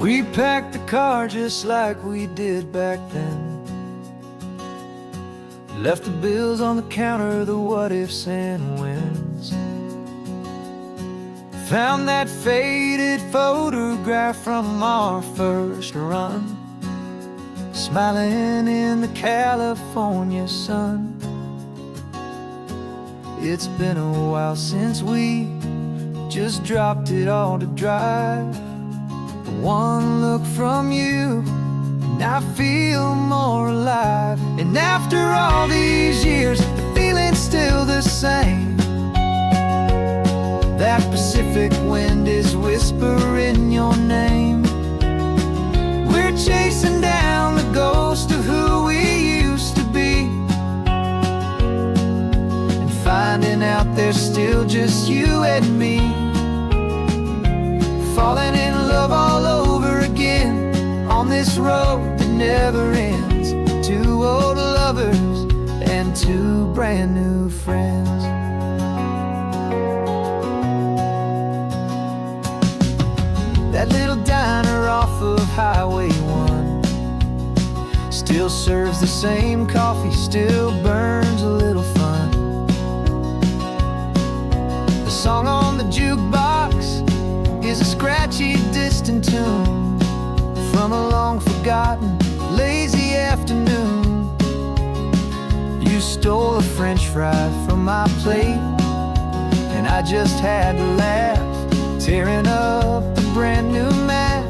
We packed the car just like we did back then. Left the bills on the counter, the what ifs and whens. Found that faded photograph from our first run, smiling in the California sun. It's been a while since we just dropped it all to drive. One look from you and I feel more alive. And after all these years, the feeling's still the same. That Pacific wind is whispering your name. We're chasing down the ghost of who we used to be, and finding out there's still just you and me. Falling in love all over again on this road that never ends. Two old lovers and two brand new friends. That little diner off of Highway 1 still serves the same coffee, still burns a little fun. The song on the jukebox is a scratchy, distant tune from a long-forgotten, lazy afternoon. You stole a French fry from my plate, and I just had to laugh, tearing up a brand new map.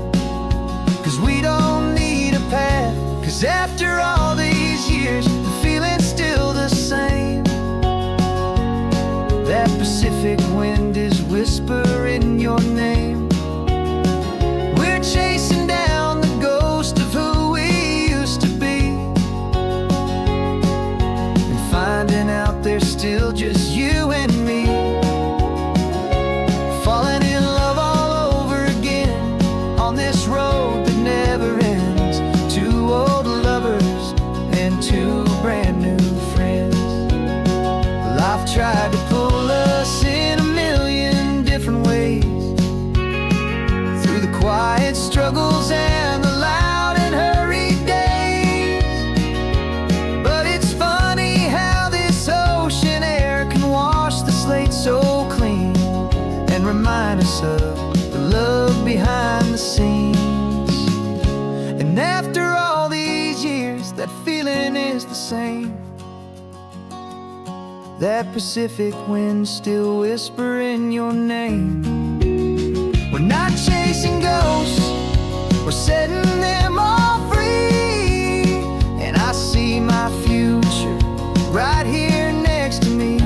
Cause we don't need a path, cause after all these years, the feeling's still the same. That Pacific wind is whispering your name. We're chasing down the ghost of who we used to be, and finding out there's still just you and me. Falling in love all over again on this road that never ends. Two old lovers and two brand new friends. Life tried to pull us in a million different ways, through the quiet struggles and the loud and hurried days. But it's funny how this ocean air can wash the slate so clean, and remind us of the love behind the scenes. And after all these years, that feeling is the same. That Pacific wind still whispering your name. We're not chasing ghosts, we're setting them all free. And I see my future right here next to me.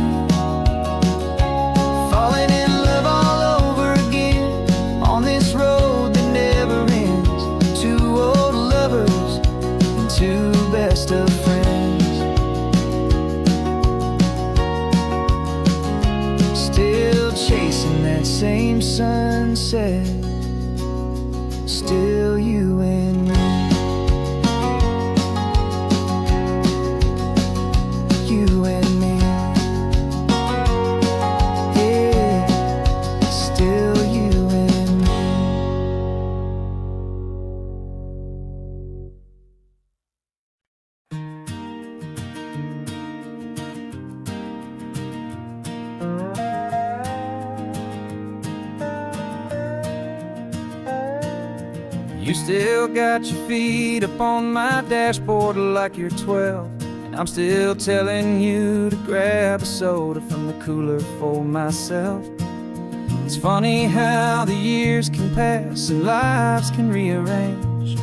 Falling in love all over again on this road that never ends. Two old lovers and two best of friends. Still chasing that same sunset, still you and me. You and me. Yeah, still you and me. You still got your feet up on my dashboard like you're 12, and I'm still telling you to grab a soda from the cooler for myself. It's funny how the years can pass and lives can rearrange,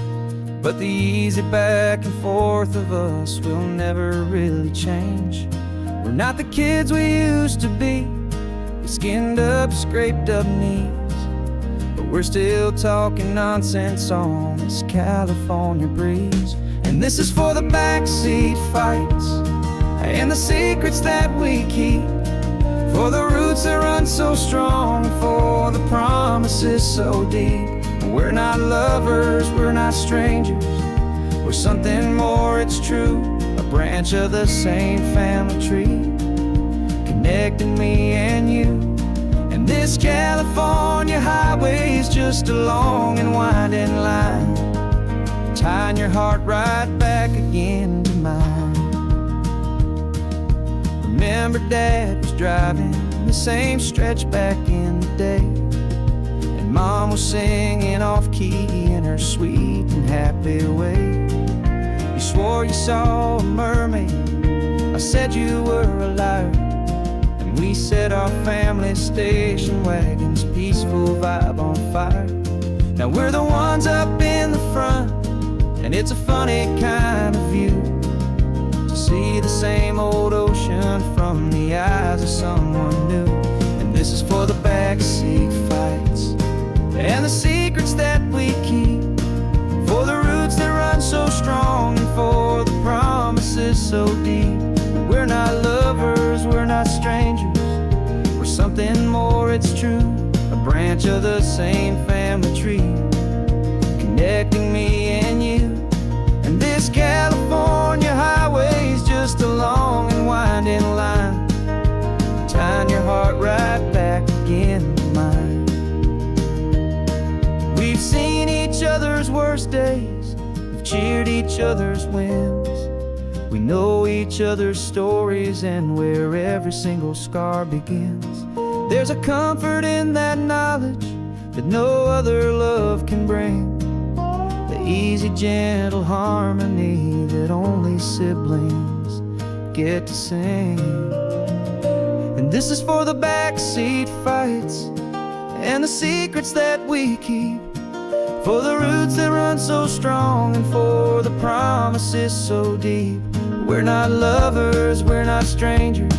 but the easy back and forth of us will never really change. We're not the kids we used to be, with skinned up, scraped up knees, but we're still talking nonsense on this California breeze. And this is for the backseat fights and the secrets that we keep, for the roots that run so strong, for the promises so deep. We're not lovers, we're not strangers, we're something more, it's true. A branch of the same family tree, connecting me and you. And This California highway is just a long and winding line, tying your heart right back again to mine. Remember Dad was driving the same stretch back in the day, and Mom was singing off-key in her sweet and happy way. You swore you saw a mermaid, I said you were a liar, and we set our family station wagon's peaceful vibe on fire. Now we're the ones up in the front, and it's a funny kind of view to see the same old ocean from the eyes of someone new. And this is for the backseat fights and the secrets that we keep, for the roots that run so strong and for the promises so deep. We're not lovers, we're not strangers, we're something more, it's true. A branch of the same family tree, connecting me and you. And this California highway is just a long and winding line, tying your heart right back again to mine. We've seen each other's worst days, we've cheered each other's wins. We know each other's stories and where every single scar begins. There's a comfort in that knowledge that no other love can bring, the easy, gentle harmony that only siblings get to sing. And this is for the backseat fights and the secrets that we keep, for the roots that run so strong and for the promises so deep. We're not lovers, we're not strangers,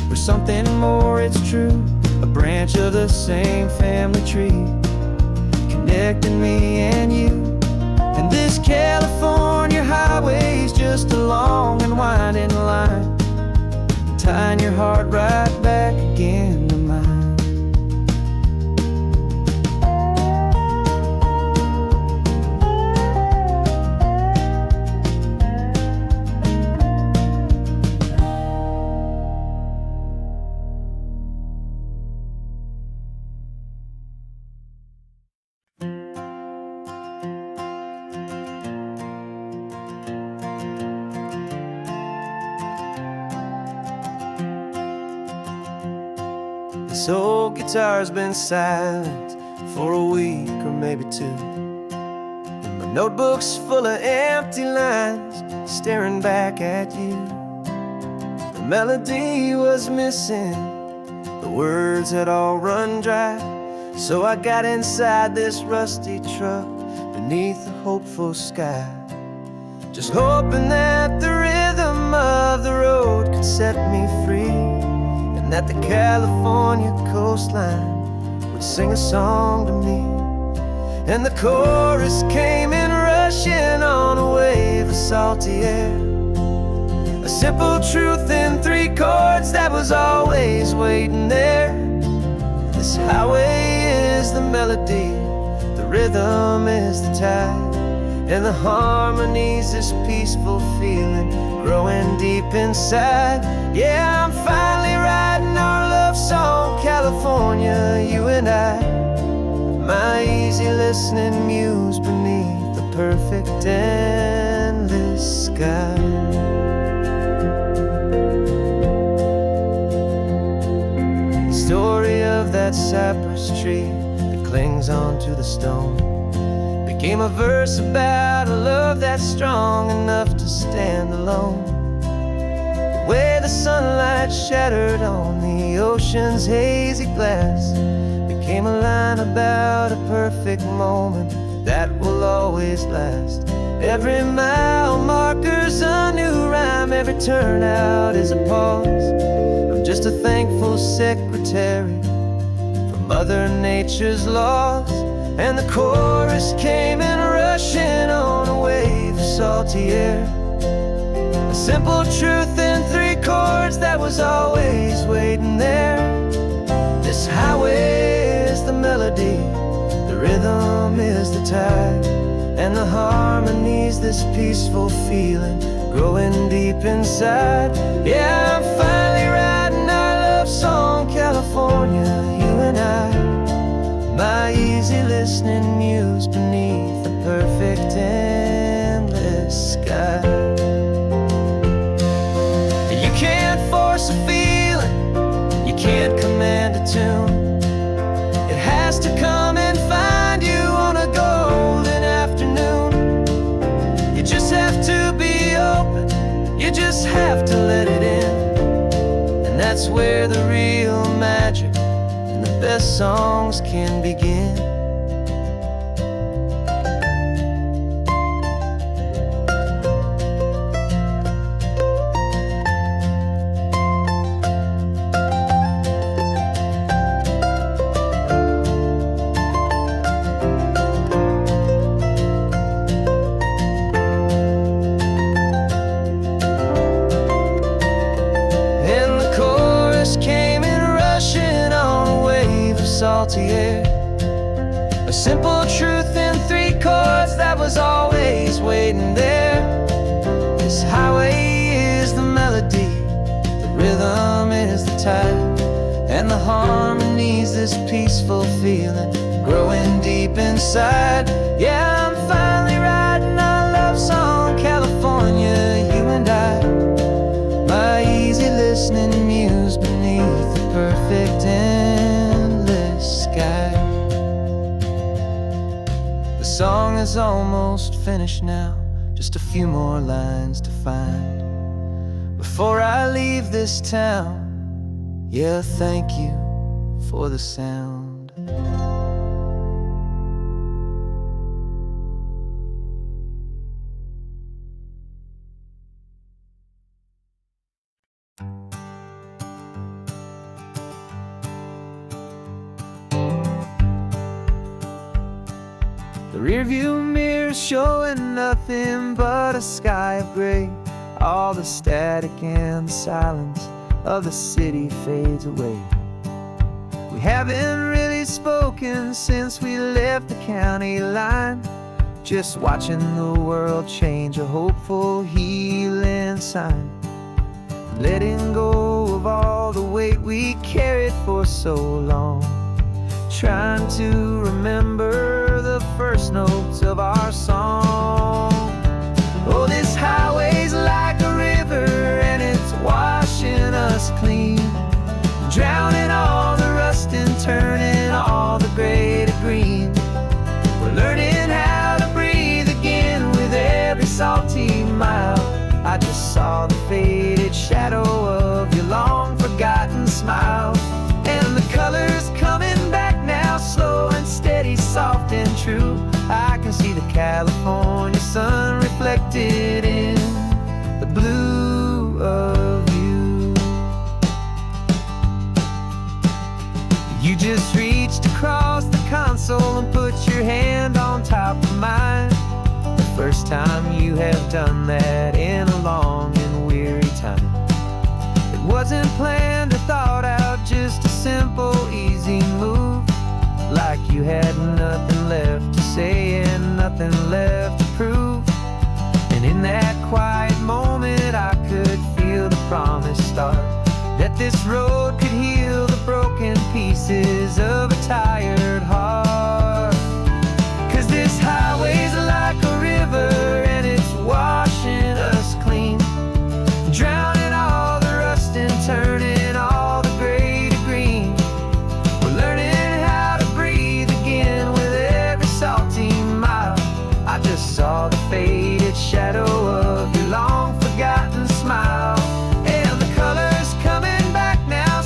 we're something more, it's true. A branch of the same family tree, connecting me and you. And this California highway is just a long and winding line, tying your heart right back again to mine. This old guitar's been silent for a week or maybe two, and my notebook's full of empty lines staring back at you. The melody was missing, the words had all run dry, so I got inside this rusty truck beneath the hopeful sky, just hoping that the rhythm of the road could set me free, and that the California coastline would sing a song to me. And the chorus came in rushing on a wave of salty air, a simple truth in 3 chords that was always waiting there. This highway is the melody, the rhythm is the tide, and the harmony's this peaceful feeling growing deep inside. Yeah, I'm finally writing our love song, California, you and I, my easy listening muse beneath the perfect endless sky. The story of that cypress tree that clings onto the stone became a verse about a love that's strong enough to stand alone. The way the sunlight shattered on the ocean's hazy glass became a line about a perfect moment that will always last. Every mile marker's a new rhyme, every turnout is a pause. I'm just a thankful secretary for Mother Nature's laws. And the chorus came in rushing on a wave of salty air, a simple truth in 3 chords that was always waiting there. This highway is the melody, the rhythm is the tide, and the harmony's this peaceful feeling growing deep inside. Yeah, I'm finally writing our love song, California, you and my easy listening muse beneath the perfect endless sky. You can't force a feeling, you can't command a tune. It has to come and find you on a golden afternoon. You just have to be open, you just have to let it in. And that's where the real magic and the best songs can begin. Salty air, a simple truth in 3 chords that was always waiting there. This highway is the melody, the rhythm is the tide, and the harmony's this peaceful feeling growing deep inside. Yeah, I'm finally writing our love song, California, you and I. My easy listening muse beneath the perfect sky. The song is almost finished now, just a few more lines to find before I leave this town. Yeah, thank you for the sound. The rearview mirror's showing nothing but a sky of gray. All the static and the silence of the city fades away. We haven't really spoken since we left the county line, just watching the world change, a hopeful healing sign. Letting go of all the weight we carried for so long, trying to remember the first notes of our song. Oh, this highway's like a river and it's washing us clean, drowning all the rust and turning all the gray to green. We're learning how to breathe again with every salty mile. I just saw the faded shadow of your long forgotten smile, and the colors coming back now, slow and steady, soft and true. I can see the California sun reflected in the blue of you. You just reached across the console and put your hand on top of mine. The first time you have done that in a long and weary time. It wasn't planned or thought out, just a simple, easy move. Like you had nothing left to say and nothing left to prove. And in that quiet moment I could feel the promise start, that this road could heal the broken pieces of a tired heart. 'Cause this highway's like a river and it's washing us clean, drowning all the rust and turning all the gray to green. We're learning how to breathe again with every salty mile. I just saw the faded shadow of your long forgotten smile, and the colors coming back now,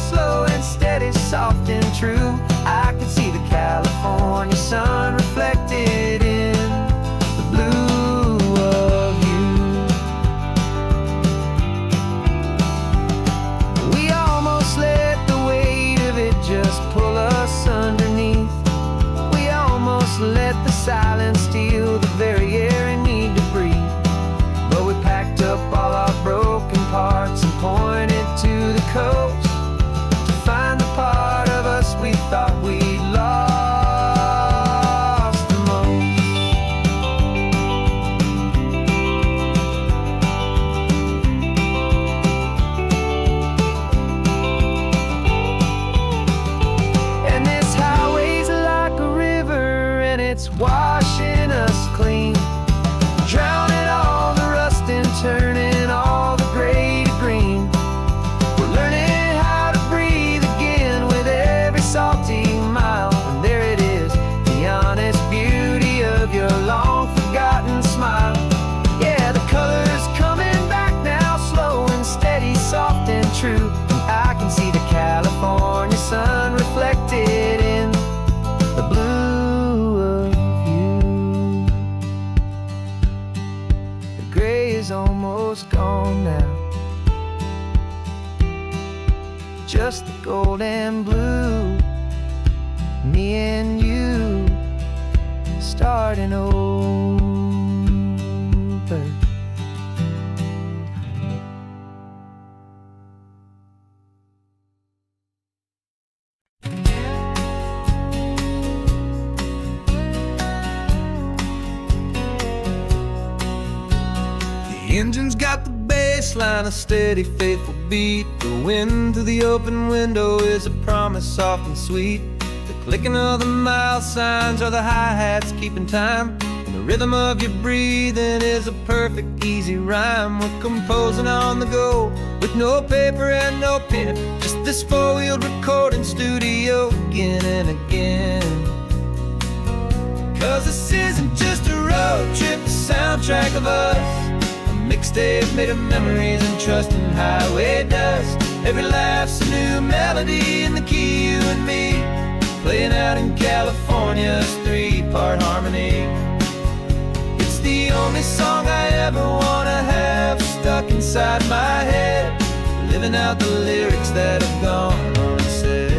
radio's gone now. Just the gold and blue, me and you starting over. The engine's got the bass line, a steady, faithful beat. The wind through the open window is a promise soft and sweet. The clicking of the mile signs are the hi-hats keeping time. And the rhythm of your breathing is a perfect, easy rhyme. We're composing on the go with no paper and no pen, just this four-wheeled recording studio again and again. 'Cause this isn't just a road trip, the soundtrack of us. Mixtape made of memories and trust in highway dust. Every laugh's a new melody in the key, you and me, playing out in California's three-part harmony. It's the only song I ever wanna have stuck inside my head, living out the lyrics that have gone unsaid.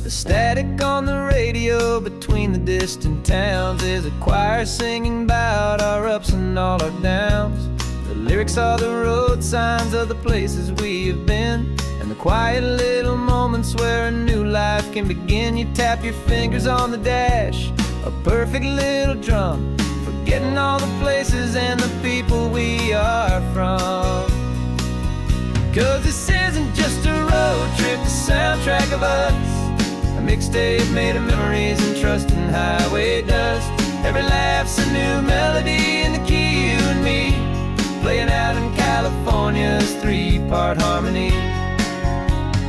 The static on the radio between the distant towns is a choir singing about our ups and all our downs. The lyrics are the road signs of the places we have been, and the quiet little moments where a new life can begin. You tap your fingers on the dash, a perfect little drum, forgetting all the places and the people we are from. 'Cause this isn't just a road trip, the soundtrack of us. A mixtape made of memories and trust in highway dust. Every laugh's a new melody in the key, you and me, playing out in California's three-part harmony.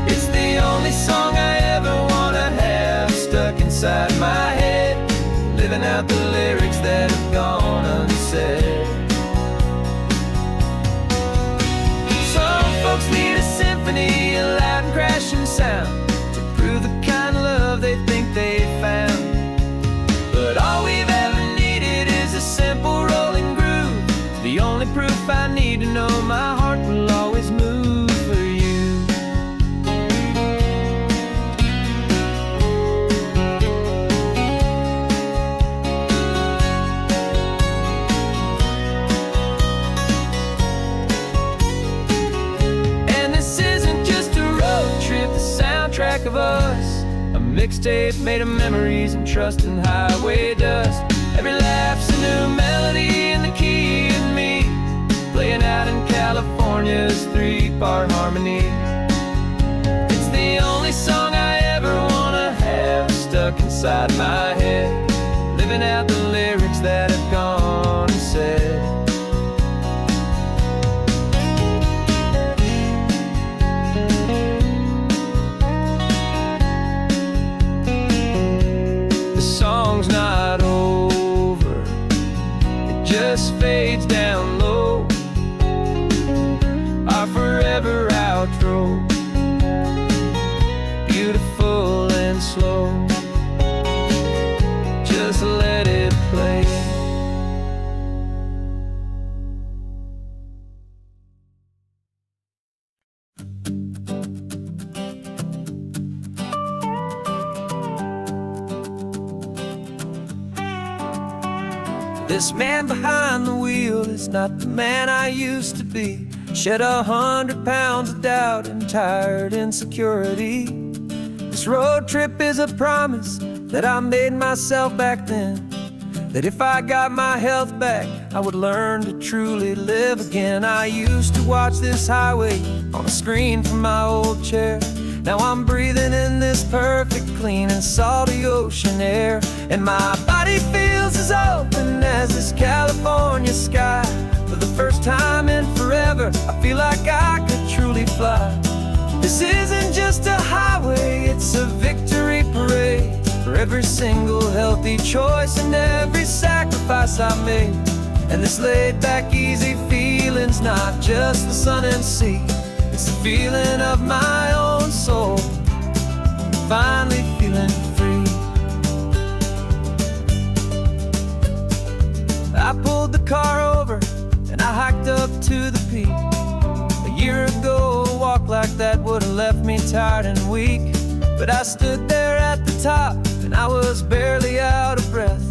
It's the only song I ever wanna have stuck inside my head, living out the lyrics that have gone unsaid. Some folks need a symphony, a loud and crashing sound, the kind of love they think they found. But all we've ever needed is a simple rolling groove, the only proof I need to know my heart will always move for you. And this isn't just a road trip, the soundtrack of us. A mixtape made of memories and trust in highway dust. Every laugh's a new melody in the key, and me, playing out in California's three-part harmony. It's the only song I ever wanna have stuck inside my head, living out the lyrics that have gone unsaid. Song's not over, it just fades down low, our forever outro, beautiful and slow, just let it play. This man behind the wheel is not the man I used to be. Shed 100 pounds of doubt and tired insecurity. This road trip is a promise that I made myself back then, that if I got my health back, I would learn to truly live again. I used to watch this highway on a screen from my old chair. Now I'm breathing in this perfect, clean and salty ocean air, and my body feels as open as this California sky. For the first time in forever, I feel like I could truly fly. This isn't just a highway, it's a victory parade for every single healthy choice and every sacrifice I made. And this laid back, easy feeling's not just the sun and sea, it's the feeling of my own soul, finally feeling free. I I pulled the car over and I hiked up to the peak. A year ago, a walk like that would have left me tired and weak. But I stood there at the top and I was barely out of breath,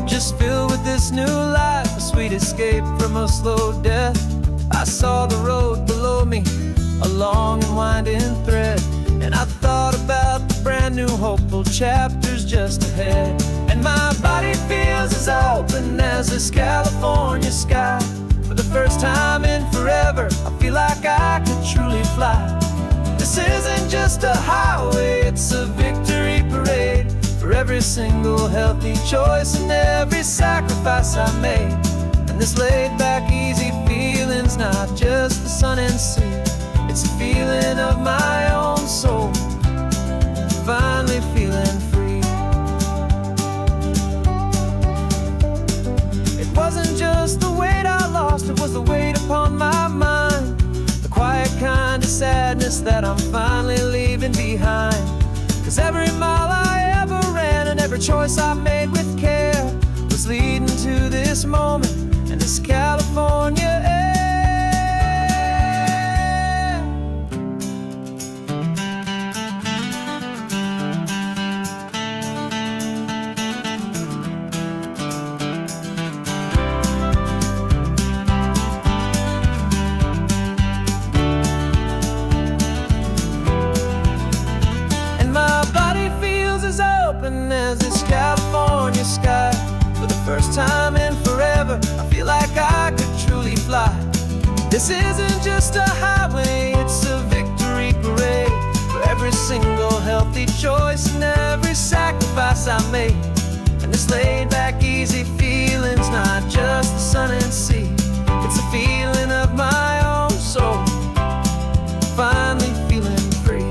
just filled with this new life, a sweet escape from a slow death. I saw the road below me, a long and winding thread, and I thought about the brand new hopeful chapters just ahead. And my body feels as open as this California sky. For the first time in forever, I feel like I could truly fly. This isn't just a highway, it's a victory parade for every single healthy choice and every sacrifice I made. And this laid-back, easy feeling's not just the sun and sea, it's a feeling of my own soul, finally feeling free. It wasn't just the weight I lost, it was the weight upon my mind, the quiet kind of sadness that I'm finally leaving behind. 'Cause every mile I ever ran and every choice I made with care was leading to this moment and this California air. As this California sky, for the first time in forever, I feel like I could truly fly. This isn't just a highway, it's a victory parade for every single healthy choice and every sacrifice I made. And this laid-back, easy feeling's not just the sun and sea, it's a feeling of my own soul, finally feeling free.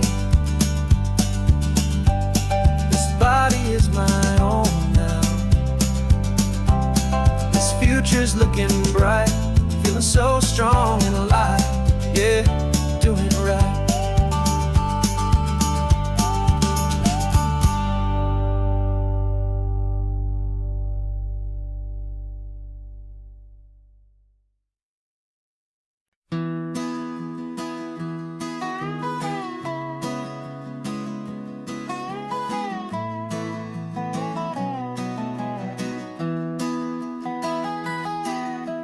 Body is my own now. This future's looking bright, feeling so strong and alive. Yeah, doing it right.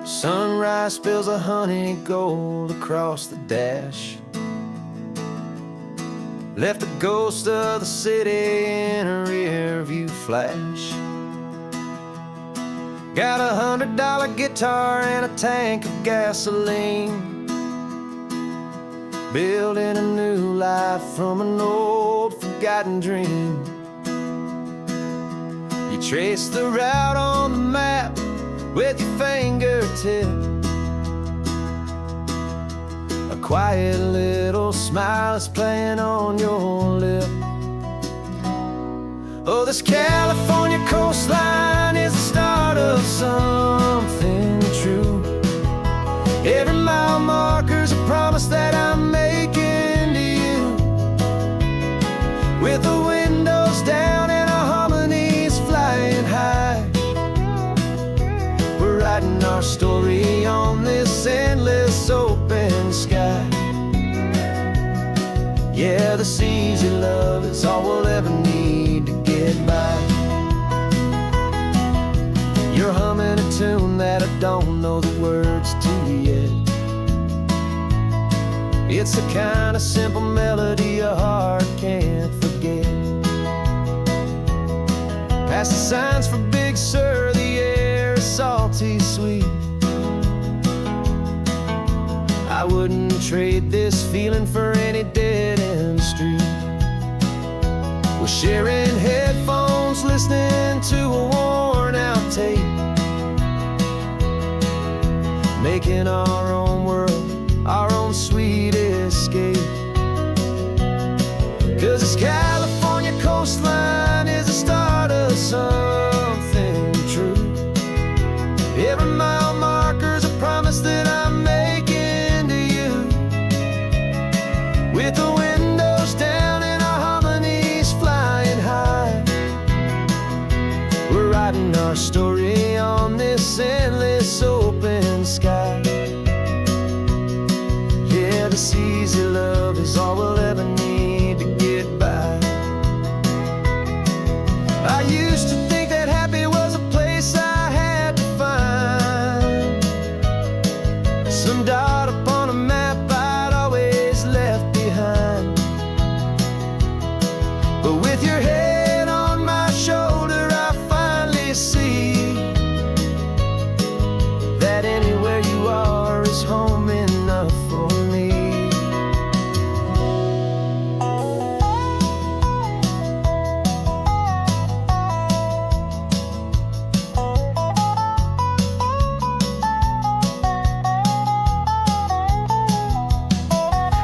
Sunrise spills a honey gold across the dash, left the ghost of the city in a rear view flash. Got a $100 guitar and a tank of gasoline, building a new life from an old forgotten dream. You trace the route on the map with your fingertip, a quiet little smile is playing on your lip. Oh, this California coastline is the start of something true. Every mile marker's a promise that I'm making to you, with the windows down and our harmonies flying high. Writing our story on this endless open sky. Yeah, this easy love is all we'll ever need to get by. You're humming a tune that I don't know the words to yet. It's the kind of simple melody your heart can't forget. Past the signs for Big Sur, the air is salty sweet. I wouldn't trade this feeling for any dead-end street. We're sharing headphones, listening to a worn-out tape, making our own world, our own sweet escape. 'Cause this California coastline is the start of something true. Every mile marker's a promise that I'm making to you, with the windows down and our harmonies flying high. We're writing our story on this endless is home enough for me.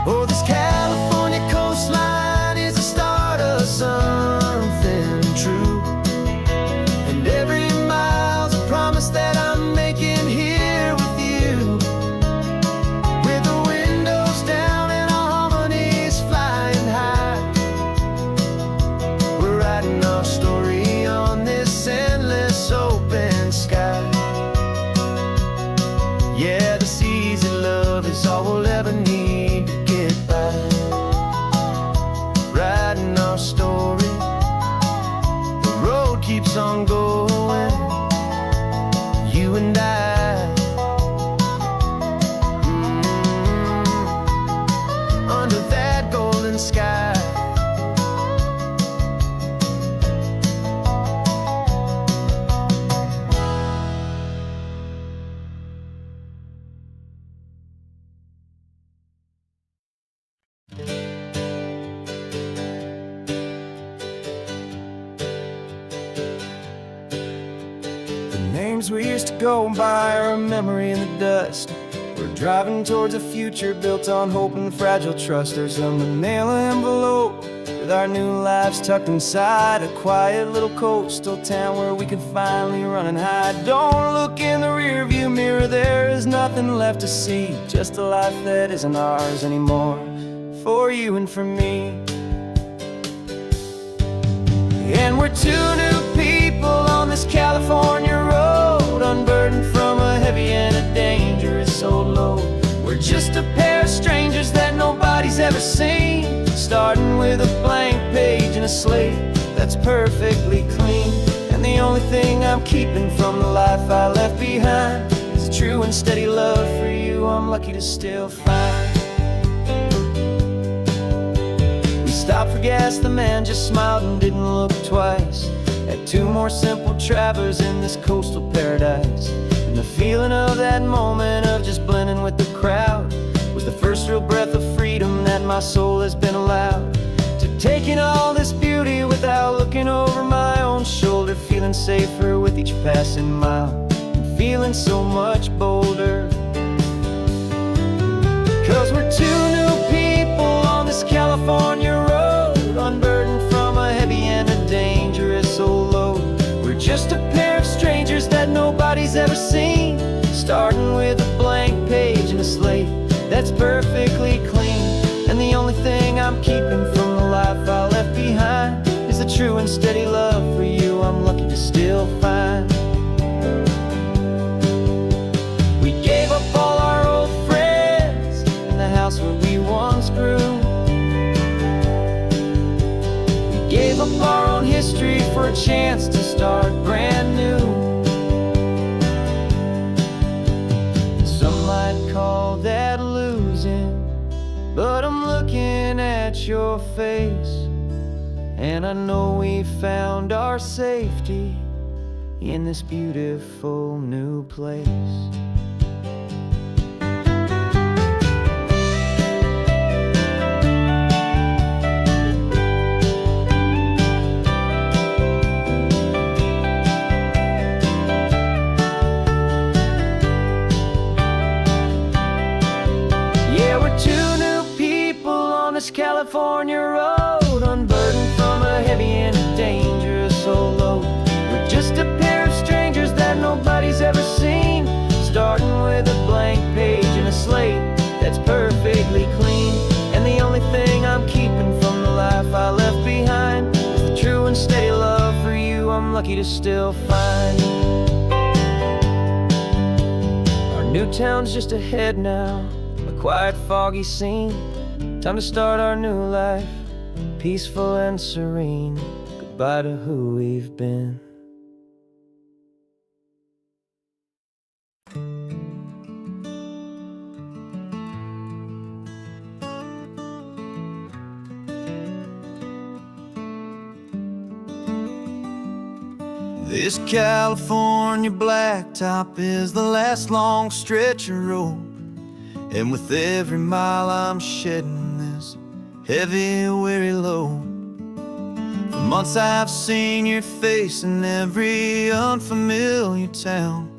Oh, this California coastline is the start of something true, and every mile's a promise that I'm making here with you. With the windows down and our harmonies flying high, we're writing our story on this endless open sky. Yeah, this easy love is all we'll ever need to get by. Writing our story, the road keeps on going, you and I. Under that golden sky. Names we used to go by are a memory in the dust. We're driving towards a future built on hope and fragile trust. There's a manila envelope with our new lives tucked inside, a quiet little coastal town where we could finally run and hide. Don't look in the rearview mirror, there is nothing left to see, just a life that isn't ours anymore, for you and for me. And we're two new people on this California road, unburdened from a heavy and a dangerous old load. We're just a pair of strangers that nobody's ever seen, starting with a blank page and a slate that's perfectly clean. And the only thing I'm keeping from the life I left behind is a true and steady love for you I'm lucky to still find. Stopped for gas, the man just smiled and didn't look twice. Had two more simple travelers in this coastal paradise, and the feeling of that moment of just blending with the crowd was the first real breath of freedom that my soul has been allowed to take in all this beauty without looking over my own shoulder, feeling safer with each passing mile and feeling so much bolder. 'Cause we're two new people on this California road, unburdened from a heavy and a dangerous old load. We're just a pair of strangers that nobody's ever seen, starting with a blank page and a slate that's perfectly clean. And the only thing I'm keeping from the life I left behind is the true and steady love for you I'm lucky to still find. We gave up all our old friends in the house where we once grew. Gave up our own history for a chance to start brand new. Some might call that losing, but I'm looking at your face, and I know we found our safety in this beautiful new place. California road, unburdened from a heavy and a dangerous old load. We're just a pair of strangers that nobody's ever seen, starting with a blank page and a slate that's perfectly clean. And the only thing I'm keeping from the life I left behind is the true and steady love for you I'm lucky to still find. Our new town's just ahead now, a quiet foggy scene. Time to start our new life, peaceful and serene. Goodbye to who we've been. This California blacktop is the last long stretch of road And with every mile I'm shedding this heavy, weary load. For months I've seen your face in every unfamiliar town,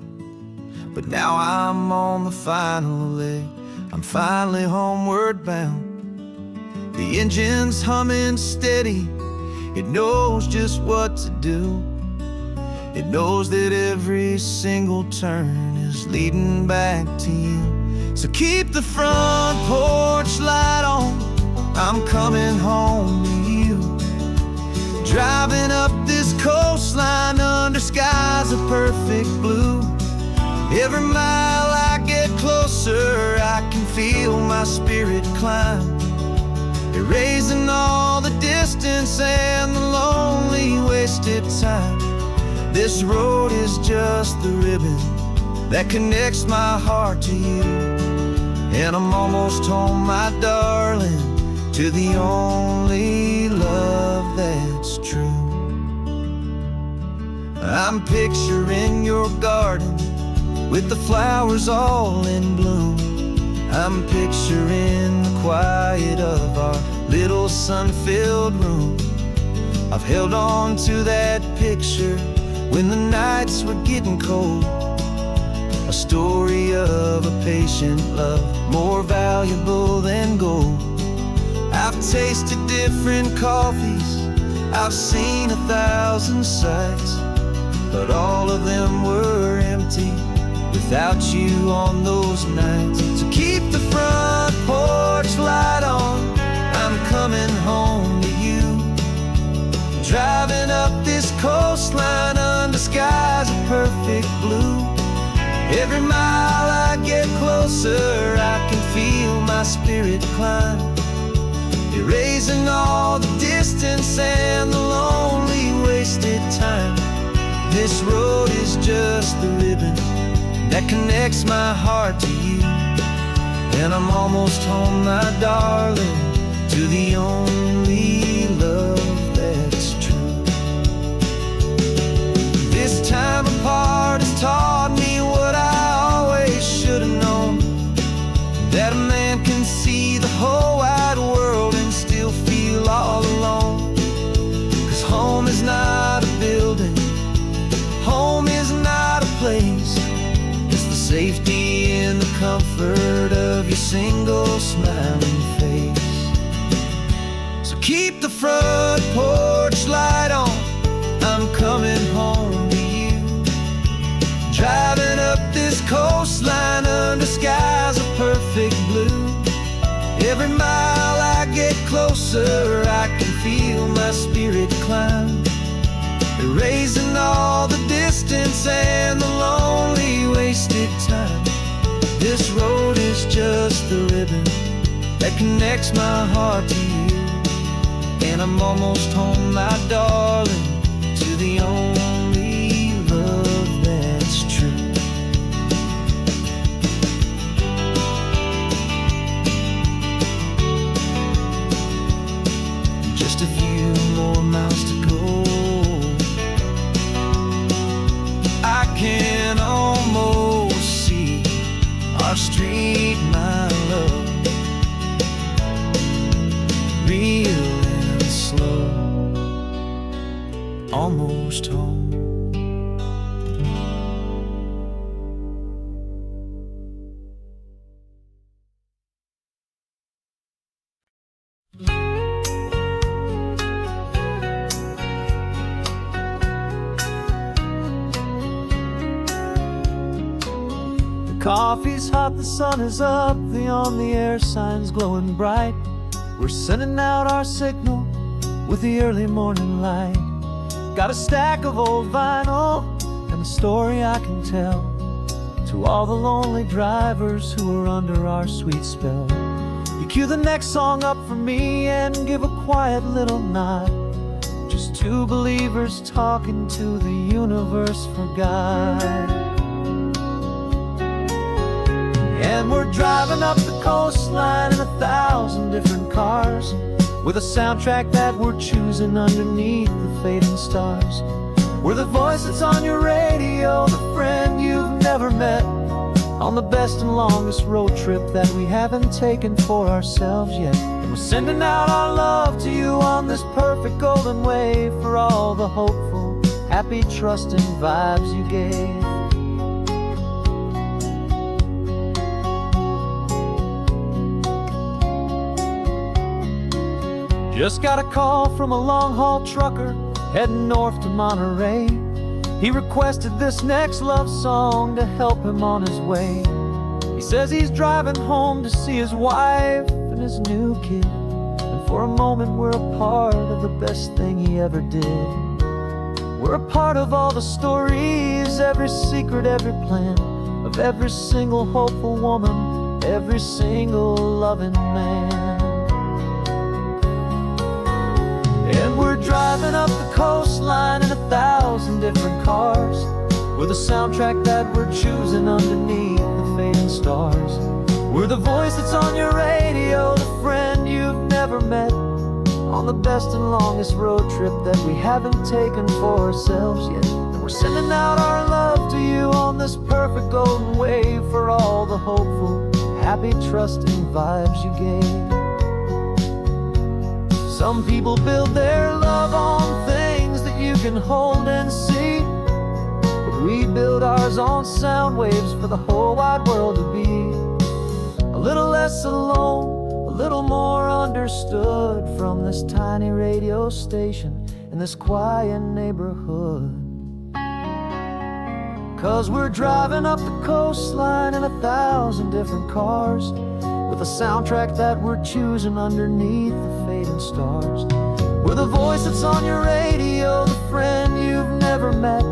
but now I'm on the final leg, I'm finally homeward bound. The engine's humming steady, it knows just what to do. It knows that every single turn is leading back to you. So keep the front porch light on, I'm coming home to you. Driving up this coastline under skies of perfect blue. Every mile I get closer, I can feel my spirit climb, erasing all the distance and the lonely wasted time. This road is just the ribbon that connects my heart to you. And I'm almost home, my darling, to the only love that's true. I'm picturing your garden with the flowers all in bloom. I'm picturing the quiet of our little sun-filled room. I've held on to that picture when the nights were getting cold. A story of a patient love, more valuable than gold. I've tasted different coffees, I've seen 1,000 sights, but all of them were empty without you on those nights. So keep the front porch light on, I'm coming home to you. Driving up this coastline under skies of perfect blue. Every mile I get closer, I can feel my spirit climb, erasing all the distance and the lonely wasted time. This road is just the ribbon that connects my heart to you. And I'm almost home, my darling, to the only love that's true. This time apart has taught me what I always should have known, that a man can see the whole wide world and still feel all alone. 'Cause home is not a building, home is not a place, it's the safety and the comfort of your single smiling face. So keep the front porch light on, I'm coming home to you. Driving up this coastline under skies of perfect blue. Every mile I get closer, I can feel my spirit climb, erasing all the distance and the lonely wasted time. This road is just the ribbon that connects my heart to you. And I'm almost home, my darling, to the only love that's true. Just a few more miles to go, I can almost see our street, my love, real and slow, almost home. Coffee's hot, the sun is up, the on the air sign's glowing bright. We're sending out our signal with the early morning light. Got a stack of old vinyl and a story I can tell to all the lonely drivers who are under our sweet spell. You cue the next song up for me and give a quiet little nod. Just two believers talking to the universe for God. And we're driving up the coastline in 1,000 different cars, with a soundtrack that we're choosing underneath the fading stars. We're the voice that's on your radio, the friend you've never met. I'll on the best and longest road trip that we haven't taken for ourselves yet. And we're sending out our love to you on this perfect golden wave for all the hopeful, happy, trusting vibes you gave. Just got a call from a long-haul trucker heading north to Monterey. He requested this next love song to help him on his way. He says he's driving home to see his wife and his new kid, and for a moment we're a part of the best thing he ever did. We're a part of all the stories, every secret, every plan, of every single hopeful woman, every single loving man. And we're driving up the coastline in 1,000 different cars. We're the soundtrack that we're choosing underneath the fading stars. We're the voice that's on your radio, the friend you've never met, on the best and longest road trip that we haven't taken for ourselves yet. And we're sending out our love to you on this perfect golden wave for all the hopeful, happy, trusting vibes you gave. Some people build their love on things that you can hold and see, but we build ours on sound waves for the whole wide world to be a little less alone, a little more understood from this tiny radio station in this quiet neighborhood. 'Cause we're driving up the coastline in 1,000 different cars, with a soundtrack that we're choosing underneath the fading stars. We're the voice that's on your radio, the friend you've never met,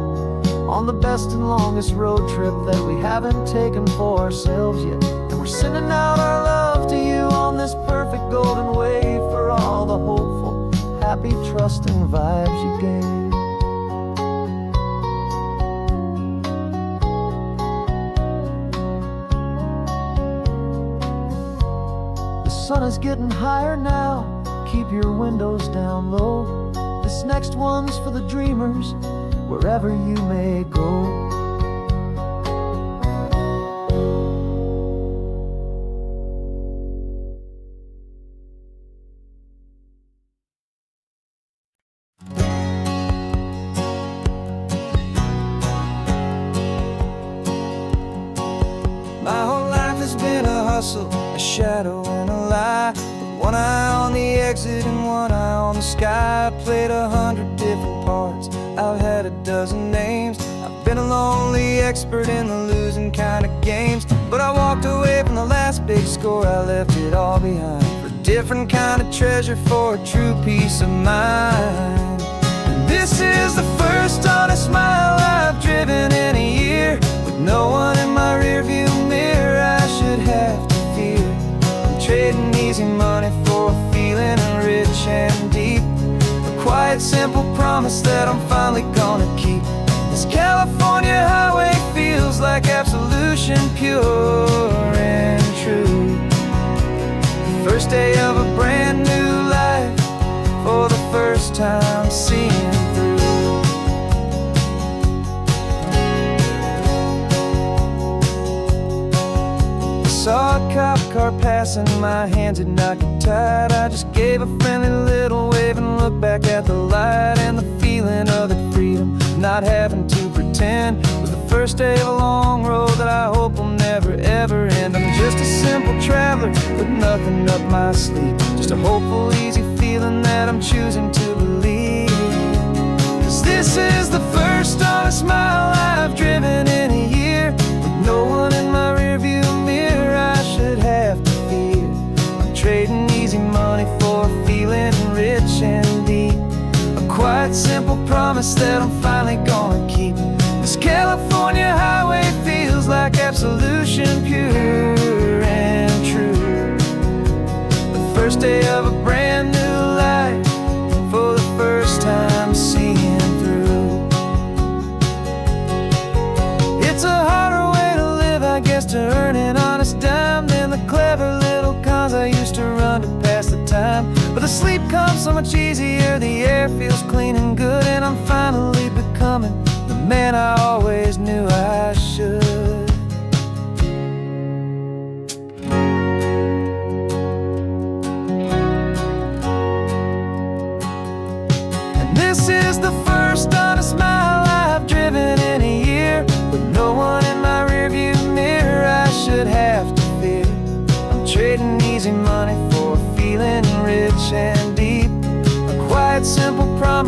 on the best and longest road trip that we haven't taken for ourselves yet. And we're sending out our love to you on this perfect golden wave for all the hopeful, happy, trusting vibes you gave. The sun is getting higher now, keep your windows down low. This next one's for the dreamers, wherever you may go. My whole life has been a hustle, a shadow and a lie, with one eye on the exit and one eye on the sky. I played 100 different parts, I've had a dozen names. I've been a lonely expert in the losing kind of games, but I walked away from the last big score, I left it all behind for a different kind of treasure, for a true peace of mind. And this is the first honest mile I've driven in a year, with no one in my rearview mirror I should have to fear. I'm trading easy money for a feeling rich and deep, a quiet, simple promise that I'm finally gonna keep. This California highway feels like absolution, pure and true. The first day of a brand new life, for the first time seeing through. Saw a cop car passing, my hands had not got tied. I just gave a friendly little wave and looked back at the light, and the feeling of the freedom, not having to pretend, was the first day of a long road that I hope will never ever end. I'm just a simple traveler with nothing up my sleeve, just a hopeful, easy feeling that I'm choosing to believe. 'Cause this is the first honest mile I've driven in a year, with no one in my rearview mirror I should have to fear. I'm trading easy money for a feeling rich and deep, a quiet, simple promise that I'm finally gonna keep. This California highway feels like absolution, pure and true. The first day of a brand new life, for the first time seeing through. It's a harder way to live, I guess, to earn an honest dime than the clever little cons I used to run to pass the time. But the sleep comes so much easier, the air feels clean and good, and I'm finally becoming the man I always knew I should.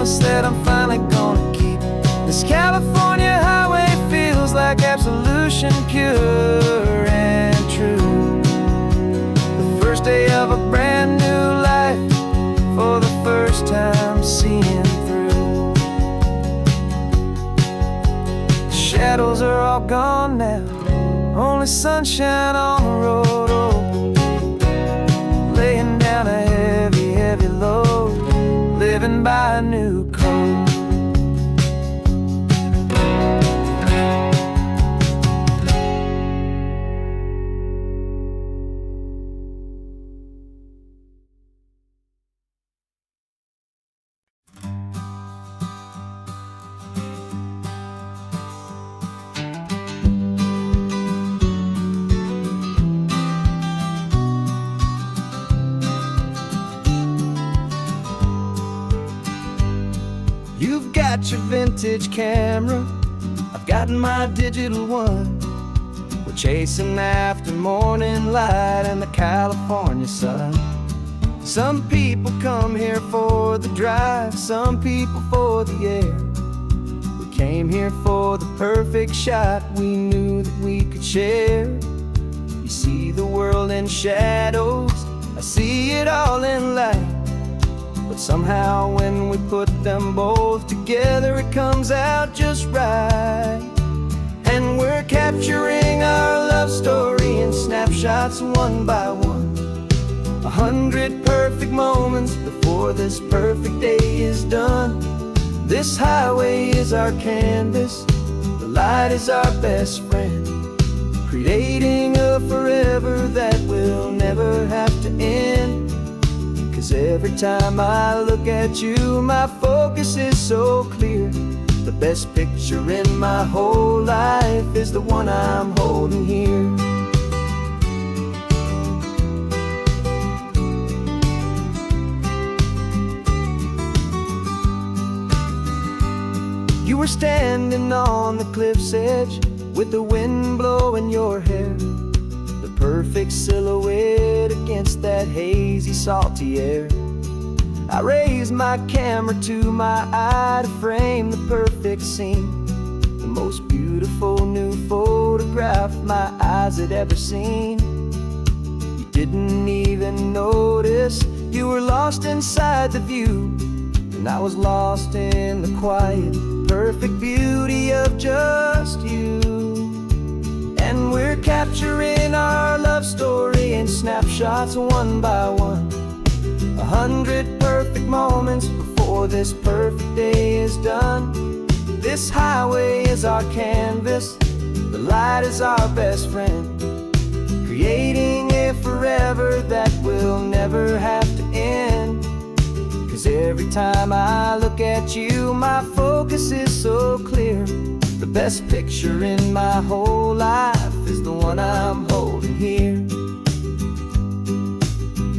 promise that I'm finally gonna keep. This California highway feels like absolution, pure and true. The first day of a brand new life, for the first time seeing through. The shadows are all gone now, only sunshine on the road. Oh, laying down a heavy, heavy load, living by a new code. You've got your vintage camera, I've got my digital one. We're chasing after morning light and the California sun. Some people come here for the drive, some people for the air. We came here for the perfect shot we knew that we could share. You see the world in shadows, I see it all in light. But somehow when we put them both together, it comes out just right. And we're capturing our love story in snapshots one by one. 100 perfect moments before this perfect day is done. This highway is our canvas, the light is our best friend, creating a forever that will never have to end. 'Cause every time I look at you, my focus is so clear. The best picture in my whole life is the one I'm holding here. You were standing on the cliff's edge with the wind blowing your hair, the perfect silhouette against that hazy, salty air. I raised my camera to my eye to frame the perfect scene, the most beautiful new photograph my eyes had ever seen. You didn't even notice you were lost inside the view, and I was lost in the quiet, perfect beauty of just you. And we're capturing our love story in snapshots one by one. 100 perfect moments before this perfect day is done. This highway is our canvas, the light is our best friend, creating a forever that will never have to end. 'Cause every time I look at you, my focus is so clear. The best picture in my whole life is the one I'm holding here.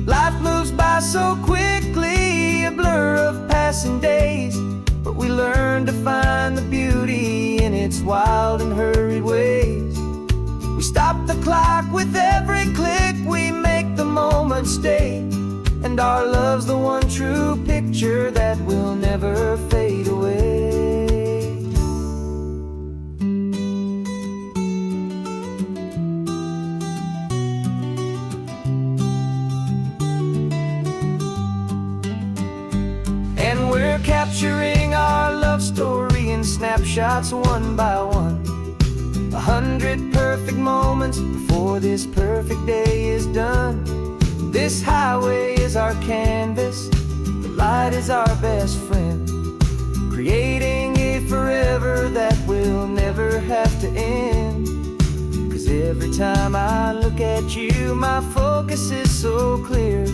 Life moves by so quickly, a blur of passing days, but we learn to find the beauty in its wild and hurried ways. We stop the clock with every click, we make the moment stay, and our love's the one true picture that will never fade away. And we're capturing our love story in snapshots one by one. 100 perfect moments before this perfect day is done. This highway is our canvas, the light is our best friend, creating a forever that will never have to end. 'Cause every time I look at you, my focus is so clear.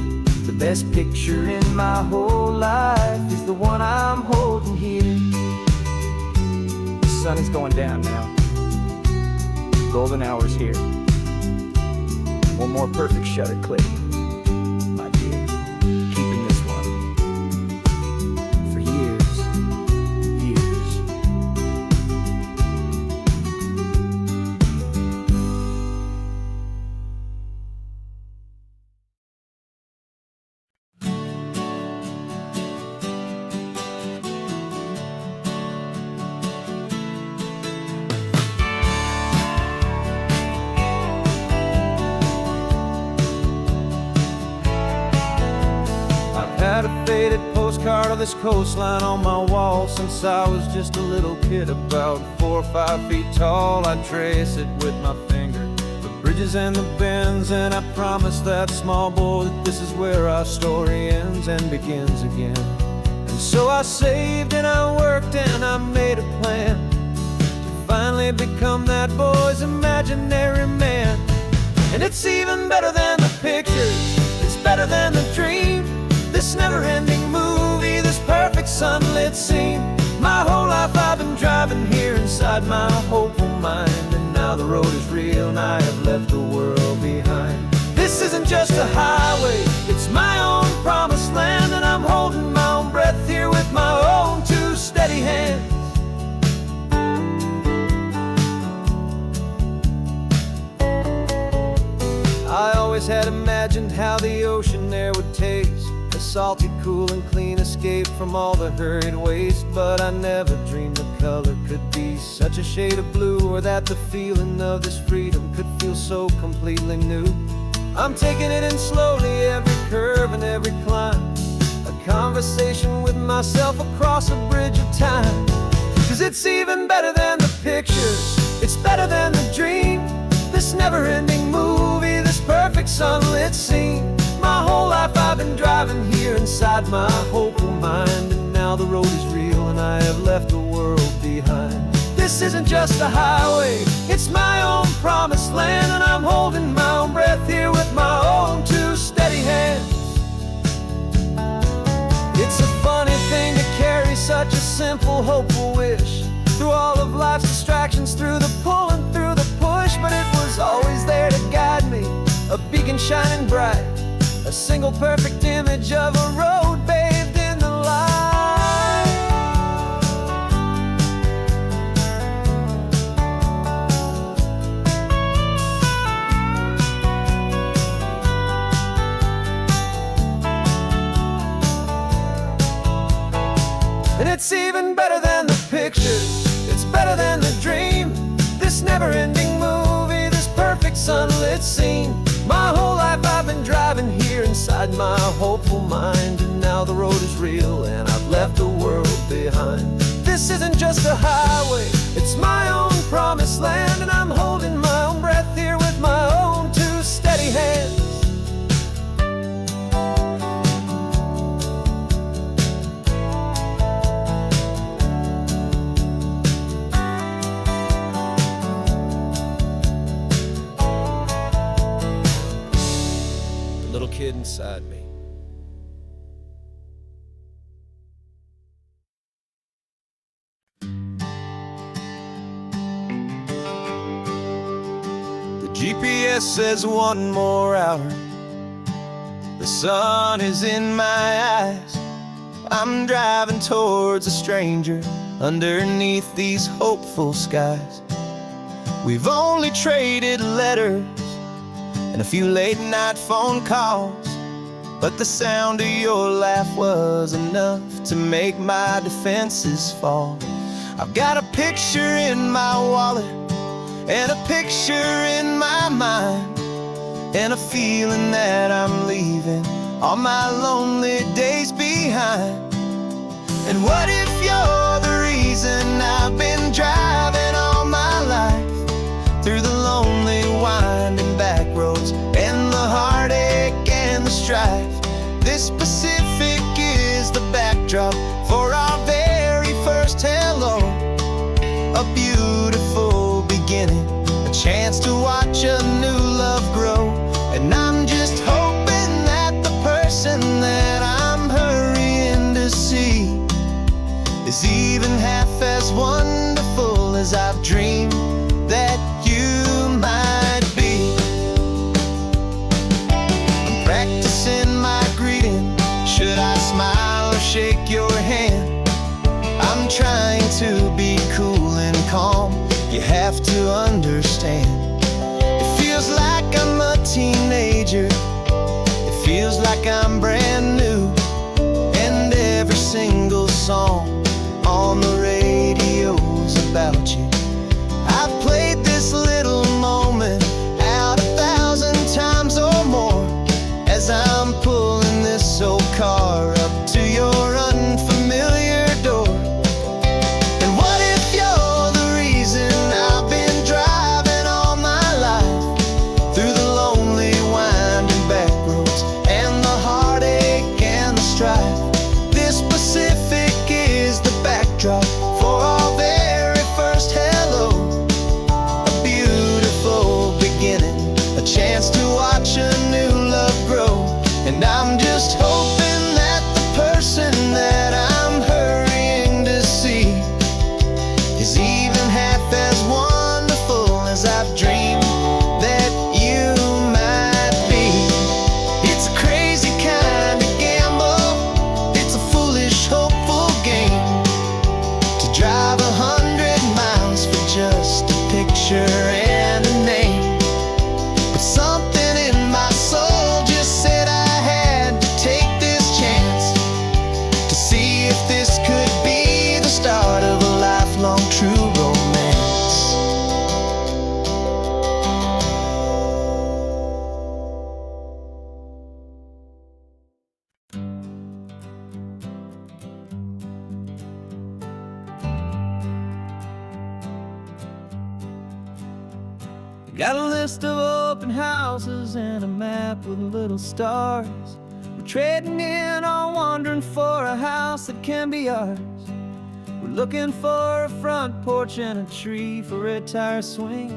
The best picture in my whole life is the one I'm holding here. The sun is going down now. Golden hour's here. One more perfect shutter click, my dear. Keeping this one for years, years. laminated postcard of this coastline on my wall since I was just a little kid, about 4 or 5 feet tall. I trace it with my finger, the bridges and the bends, and I promise that small boy that this is where our story ends and begins again. And so I saved and I worked and I made a plan to finally become that boy's imaginary man. And it's even better than the pictures, it's better than the dream, this never-ending movie, this perfect sunlit scene. My whole life I've been driving here inside my hopeful mind, and now the road is real and I have left the world behind. This isn't just a highway, it's my own promised land, and I'm holding my own breath here with my own two steady hands. I always had imagined how the ocean air would taste, a salty, cool and clean escape from all the hurried waste. But I never dreamed the color could be such a shade of blue, or that the feeling of this freedom could feel so completely new. I'm taking it in slowly, every curve and every climb, a conversation with myself across a bridge of time. 'Cause it's even better than the pictures, it's better than the dream, this never-ending movie, this perfect sunlit scene. My whole life I've been driving here inside my hopeful mind, and now the road is real and I have left the world behind. This isn't just a highway, it's my own promised land, and I'm holding my own breath here with my own two steady hands. It's a funny thing to carry such a simple, hopeful wish through all of life's distractions, through the pull and through the push. But it was always there to guide me, a beacon shining bright, a single perfect image of a road bathed in the light. And it's even better than the pictures, it's better than the dream, this never-ending movie, this perfect sunlit scene. My whole life I've been driving here inside my hopeful mind, and now the road is real and I've left the world behind. This isn't just a highway, it's my own promised land, and I'm holding my own breath here with my own two steady hands. Kid inside me. The GPS says 1 more hour, the sun is in my eyes. I'm driving towards a stranger underneath these hopeful skies. We've only traded letters and a few late night phone calls, but the sound of your laugh was enough to make my defenses fall. I've got a picture in my wallet and a picture in my mind, and a feeling that I'm leaving all my lonely days behind. And what if you're the reason I've been driving all my life, through the lonely winding back roads and the heartache and the strife? This Pacific is the backdrop for our very first hello, a beautiful beginning, a chance to watch a new love grow. And I'm just hoping that the person that I'm hurrying to see is even half as wonderful as I've dreamed that you might be. I'm practicing my greeting, should I smile or shake your hand? I'm trying to be cool and calm, you have to understand. It feels Got a list of open houses and a map with little stars. We're trading in or wandering for a house that can be ours. We're looking for a front porch and a tree for a tire swing,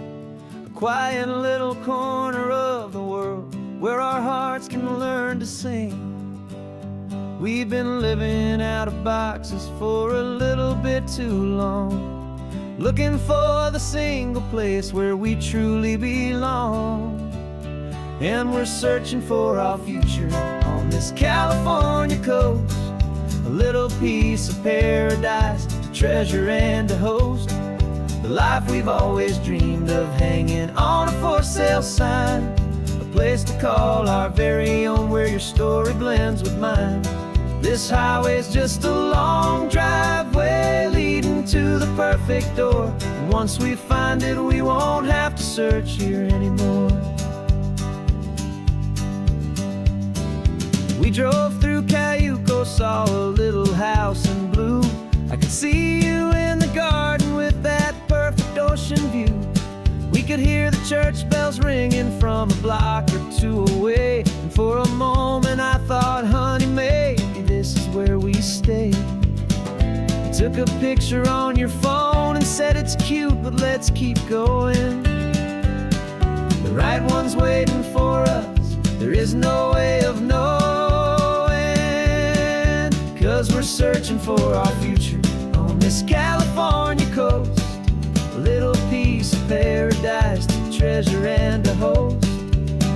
a quiet little corner of the world where our hearts can learn to sing. We've been living out of boxes for a little bit too long, looking for the single place where we truly belong. And we're searching for our future on this California coast, a little piece of paradise to treasure and to host, the life we've always dreamed of hanging on a for sale sign, a place to call our very own where your story blends with mine. This highway's just a long driveway leading to the perfect door, and once we find it we won't have to search here anymore. We drove through Cayuco, saw a little house in blue. I could see you in the garden with that perfect ocean view. We could hear the church bells ringing from a block or two away, and for a moment I thought, honey, maybe this is where we stay. You took a picture on your phone and said it's cute, but let's keep going. The right one's waiting for us, there is no way of knowing, 'cause we're searching for our future on this California coast, a little piece of paradise to treasure and to host,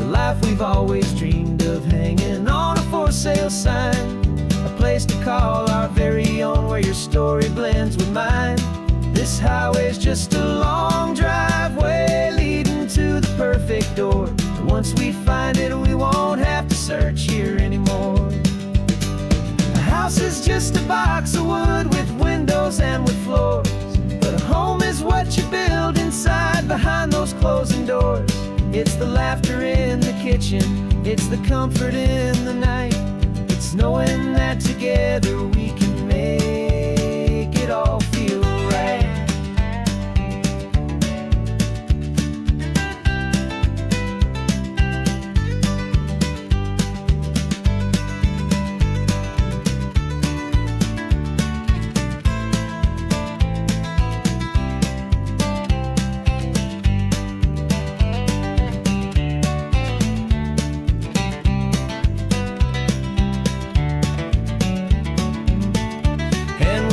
the life we've always dreamed of hanging on a for sale sign, a place to call our very own where your story blends with mine. This highway's just a long driveway leading to the perfect door, and once we find it we won't have to search here anymore. A house is just a box of wood with windows and with floors, but a home is what you build inside behind those closing doors. It's the laughter in the kitchen, it's the comfort in the night, it's knowing that together we can make it all feel right.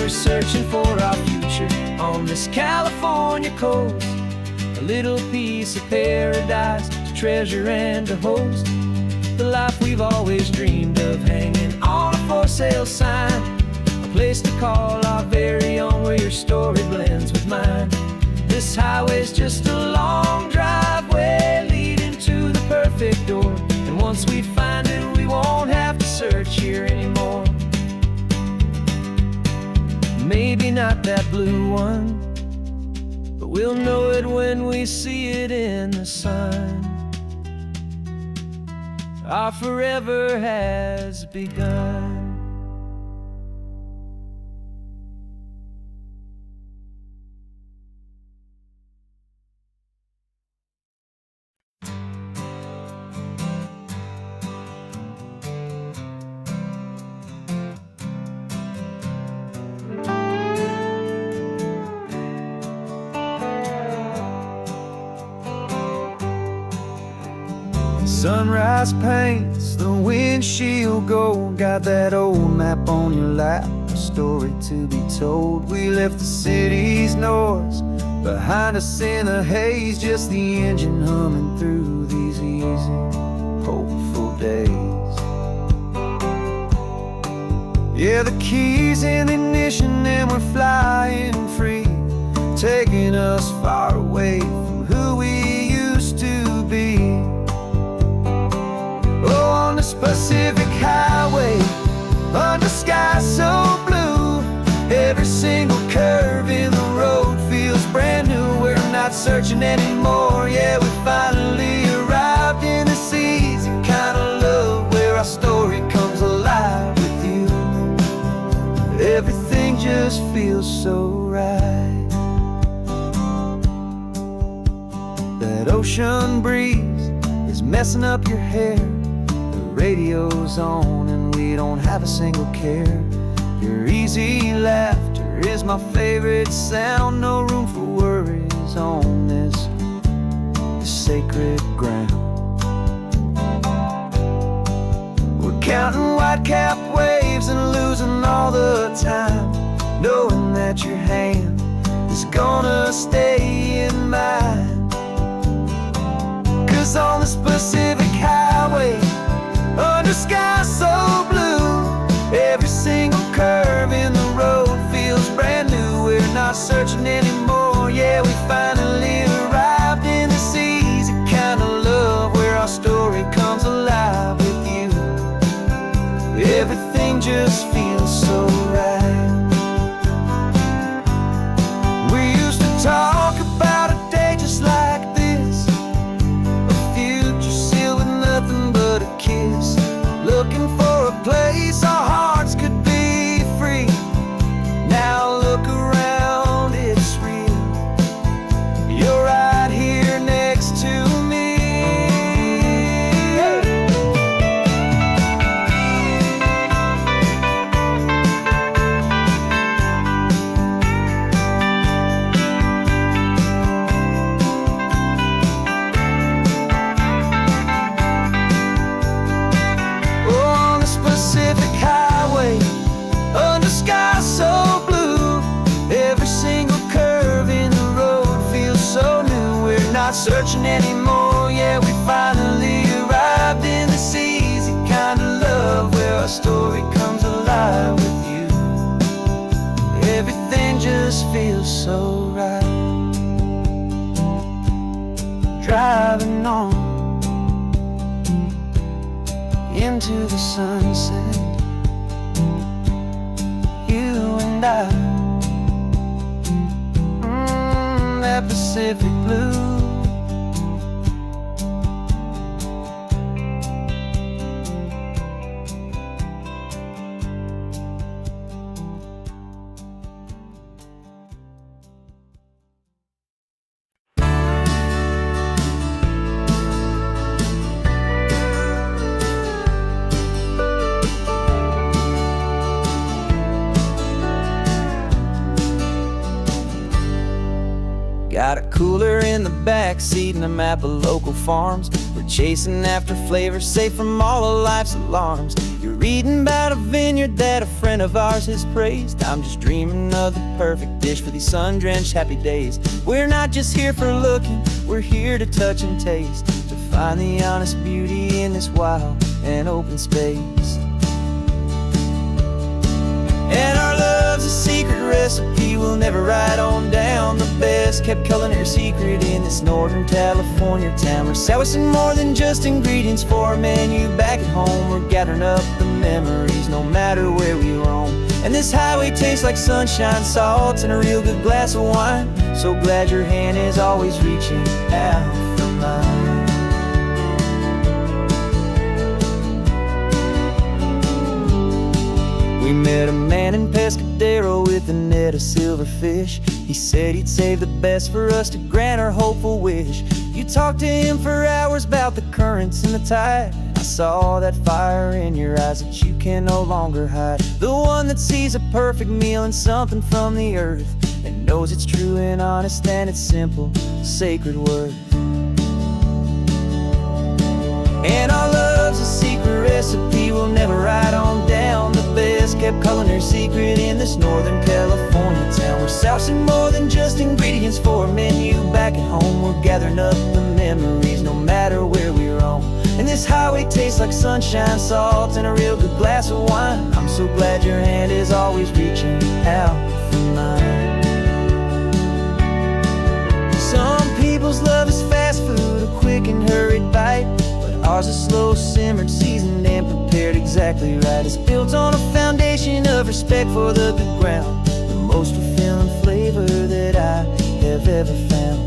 Searching for our future on this California coast, a little piece of paradise to treasure and to host, the life we've always dreamed of hanging on a for sale sign, a place to call our very own where your story blends with mine. This highway's just a long driveway leading to the perfect door, and once we find it we won't have to search here anymore. Maybe not that blue one, but we'll know it when we see it in the sun. Our forever has begun. Sunrise paints the windshield gold, got that old map on your lap, a story to be told. We left the city's noise behind us in the haze, just the engine humming through these easy, hopeful days. Yeah, the keys in the ignition and we're flying free, taking us far away from who we used to be. Oh, on this Pacific highway, under sky so blue, every single curve in the road feels brand new. We're not searching anymore, yeah, we finally arrived in this easy kind of love where our story comes alive with you. Everything just feels so right. That That ocean breeze is messing up your hair. The radio's on and we don't have a single care. Your easy laughter is my favorite sound. No room for worries on this sacred ground. We're counting white-cap waves and losing all the time, knowing that your hand is gonna stay in mine. 'Cause on this Pacific highway, under sky so blue, every single curve in the road feels brand new. We're not searching anymore, yeah, we finally arrived in this easy kind of love where our story comes alive with you. Everything just feels so right. We used to talk about a day just like this, a future sealed with nothing but a kiss, looking for a place our hearts could be free. Now look around, it's real. You're right here next to me. On this Pacific highway, under sky so blue, every single curve in the road feels so new. We're not searching anymore, yeah, we finally arrived in this easy kind of love where our story comes alive with you. Everything just feels so right. Driving on into the sunset, you and I, that Pacific blue. Got a cooler in the back seat and a map of local farms. We're chasing after flavors safe from all of life's alarms. You're reading about a vineyard that a friend of ours has praised. I'm just dreaming of the perfect dish for these sun-drenched happy days. We're not just here for looking, we're here to touch and taste, to find the honest beauty in this wild and open space. And our love's a secret recipe we'll never write on down. The best kept culinary secret in this Northern California town. We're selling more than just ingredients for a menu back at home. We're gathering up the memories no matter where we roam. And this highway tastes like sunshine, salt, and a real good glass of wine. So glad your hand is always reaching out for mine. We met a man in Pescadero with a net of silverfish. He said he'd save the best for us to grant our hopeful wish. You talked to him for hours about the currents and the tide. I saw that fire in your eyes that you can no longer hide. The one that sees a perfect meal and something from the earth, and knows it's true and honest and it's simple, sacred worth. And our love's a secret recipe we'll never write on down. The best kept culinary secret in this Northern California town. We're sourcing more than just ingredients for a menu back at home. We're gathering up the memories no matter where we roam. And this highway tastes like sunshine, salt, and a real good glass of wine. I'm so glad your hand is always reaching out for mine. Some people's love is fast food, a quick and hurried bite. Ours is slow simmered, seasoned and prepared exactly right. It's built on a foundation of respect for the good ground, the most fulfilling flavor that I have ever found.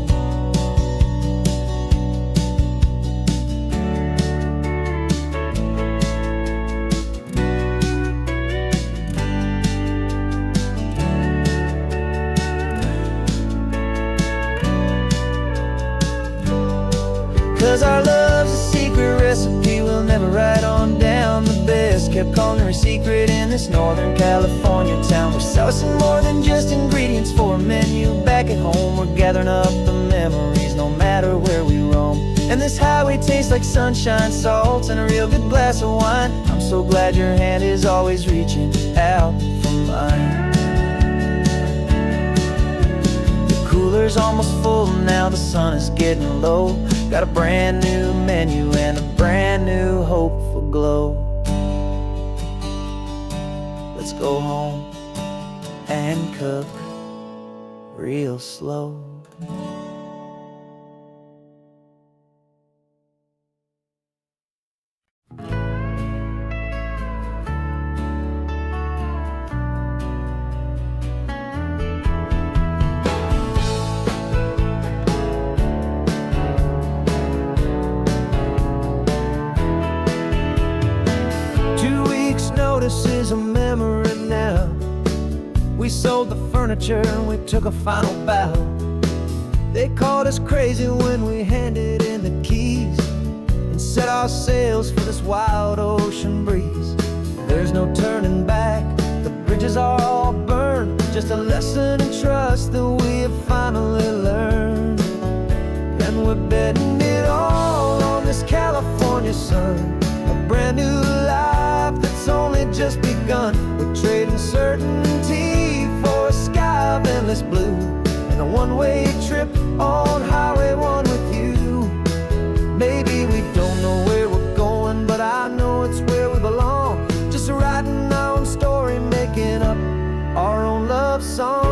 just kept calling her secret in this Northern California town. We're sourcing more than just ingredients for a menu. Back at home, we're gathering up the memories, no matter where we roam. And this highway tastes like sunshine, salt, and a real good glass of wine. I'm so glad your hand is always reaching out for mine. The cooler's almost full now, the sun is getting low. Got a brand new menu and a brand new hopeful glow. Let's go home and cook real slow. 2 weeks' notice is a memory now. We sold the furniture and we took a final bow. They called us crazy when we handed in the keys and set our sails for this wild ocean breeze. There's no turning back, the bridges are all burned. Just a lesson in trust that we have finally learned. And we're betting it all on this California sun, a brand new life that's only just begun. We're trading certainty for a sky of endless blue, and a one-way trip on Highway 1 with you. Maybe we don't know where we're going, but I know it's where we belong. Just writing our own story, making up our own love song.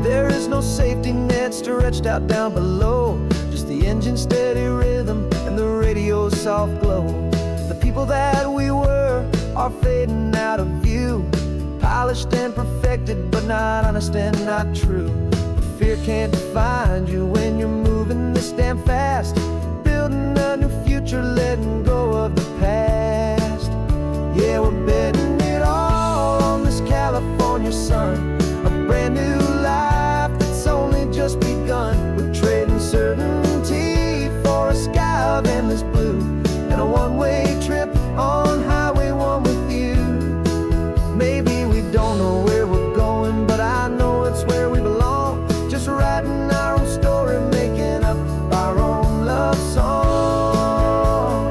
There is no safety net stretched out down below, just the engine's steady rhythm and the radio's soft glow. The people that we were are fading out of view, polished and perfected, but not honest and not true. Fear can't define you when you're moving this damn fast, building a new future, letting go of the past. Yeah, we're betting it all on this California sun, a brand new life that's only just begun. We're trading certainty for a sky of endless blue, and a one-way trip on Highway 1 with you. Maybe we don't know where we're going, but I know it's where we belong. Just writing our own story, making up our own love song.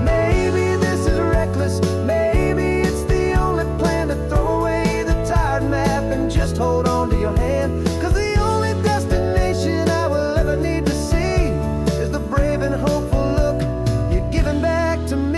Maybe this is reckless, maybe it's the only plan to throw away the tired map and just hold on to your hand. 'Cause the only destination I will ever need to see is the brave and hopeful look you're giving back to me.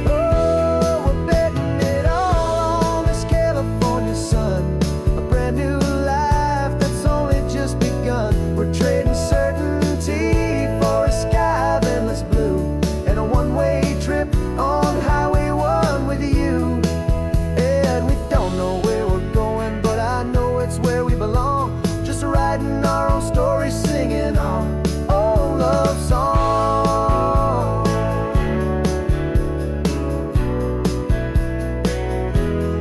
Oh, we're betting it all on this California sun, a brand new life that's only just begun. We're trading certainty for a sky of endless blue, and a one-way trip on Highway 1 with you. And we don't know where we're going, but I know it's where we belong. Just writing our own story, singing our own love song.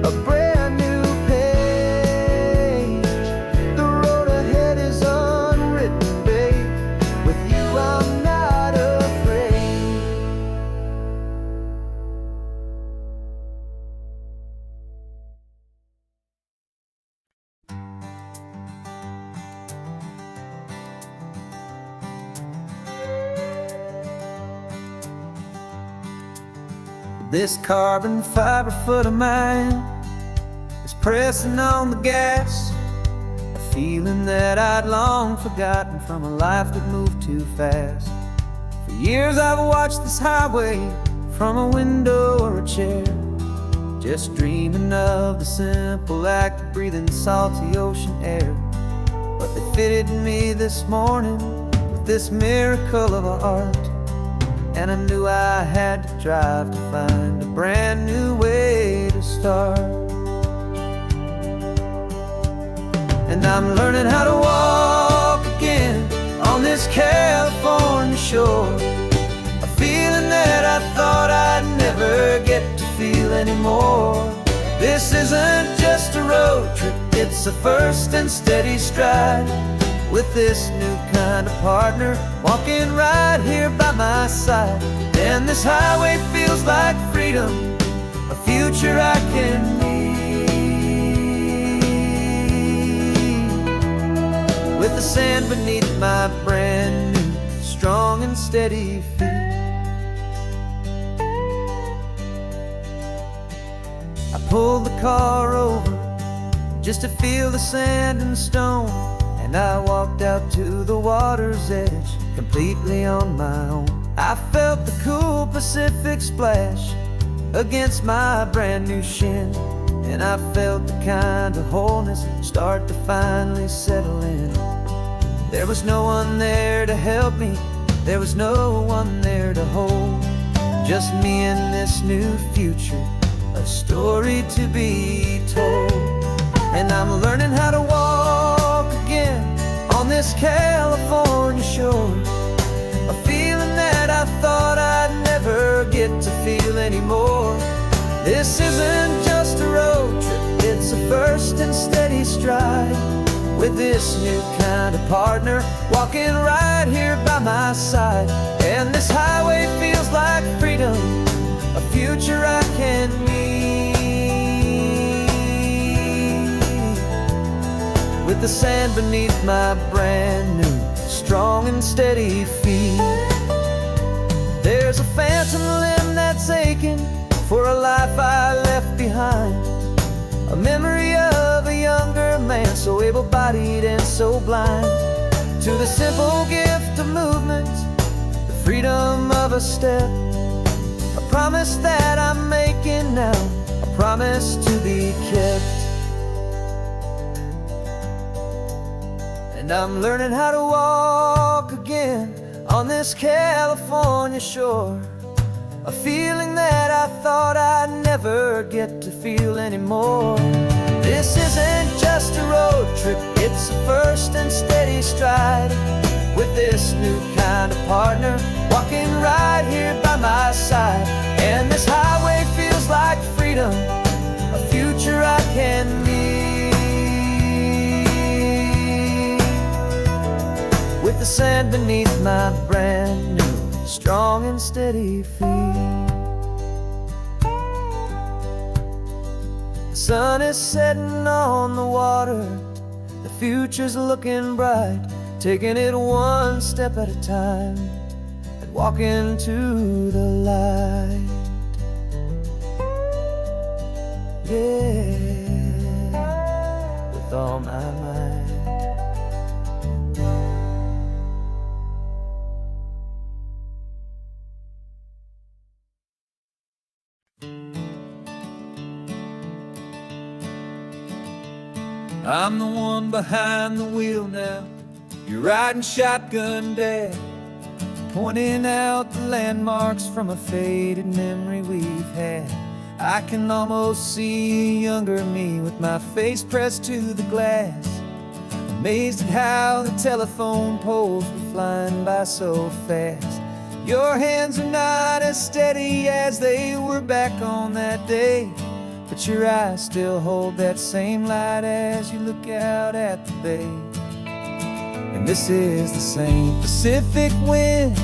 A brand new page, the road ahead is unwritten, babe. With you I'm not afraid. This carbon fiber foot of mine is pressing on the gas, a feeling that I'd long forgotten from a life that moved too fast. For years I've watched this highway from a window or a chair, just dreaming of the simple act of breathing salty ocean air. But they fitted me this morning with this miracle of art, and I knew I had to drive to find a brand new way to start. And I'm learning how to walk again on this California shore. A feeling that I thought I'd never get to feel anymore. This isn't just a road trip, it's a first and steady stride. With this new kind of partner walking right here by my side. And this highway feels like freedom, a future I can need. With the sand beneath my brand new, strong and steady feet. I pulled the car over just to feel the sand and stone, and I walked out to the water's edge, completely on my own. I felt the cool Pacific splash against my brand new shin, and I felt the kind of wholeness start to finally settle in. There was no one there to help me, there was no one there to hold. Just me and this new future, a story to be told. And I'm learning how to walk again on this California shore. A feeling that I thought I'd never get to feel anymore. This isn't just a road trip, it's a first and steady stride. With this new kind of partner walking right here by my side. And this highway feels like freedom, a future I can meet. With the sand beneath my brand new, strong and steady feet. There's a phantom limb that's aching for a life I left behind. A memory of a younger man, so able-bodied and so blind. To the simple gift of movement, the freedom of a step. A promise that I'm making now, a promise to be kept. And I'm learning how to walk again on this California shore. A feeling that I thought I'd never get to feel anymore. This isn't just a road trip, it's a first and steady stride. With this new kind of partner walking right here by my side. And this highway feels like freedom, a future I can meet. With the sand beneath my brand new, strong and steady feet. The sun is setting on the water, the future's looking bright. Taking it one step at a time and walking to the light. Yeah, with all my might. I'm the one behind the wheel now. You're riding shotgun, Dad, pointing out the landmarks from a faded memory we've had. I can almost see a younger me with my face pressed to the glass, amazed at how the telephone poles were flying by so fast. Your hands are not as steady as they were back on that day, but your eyes still hold that same light as you look out at the bay. And this is the same Pacific wind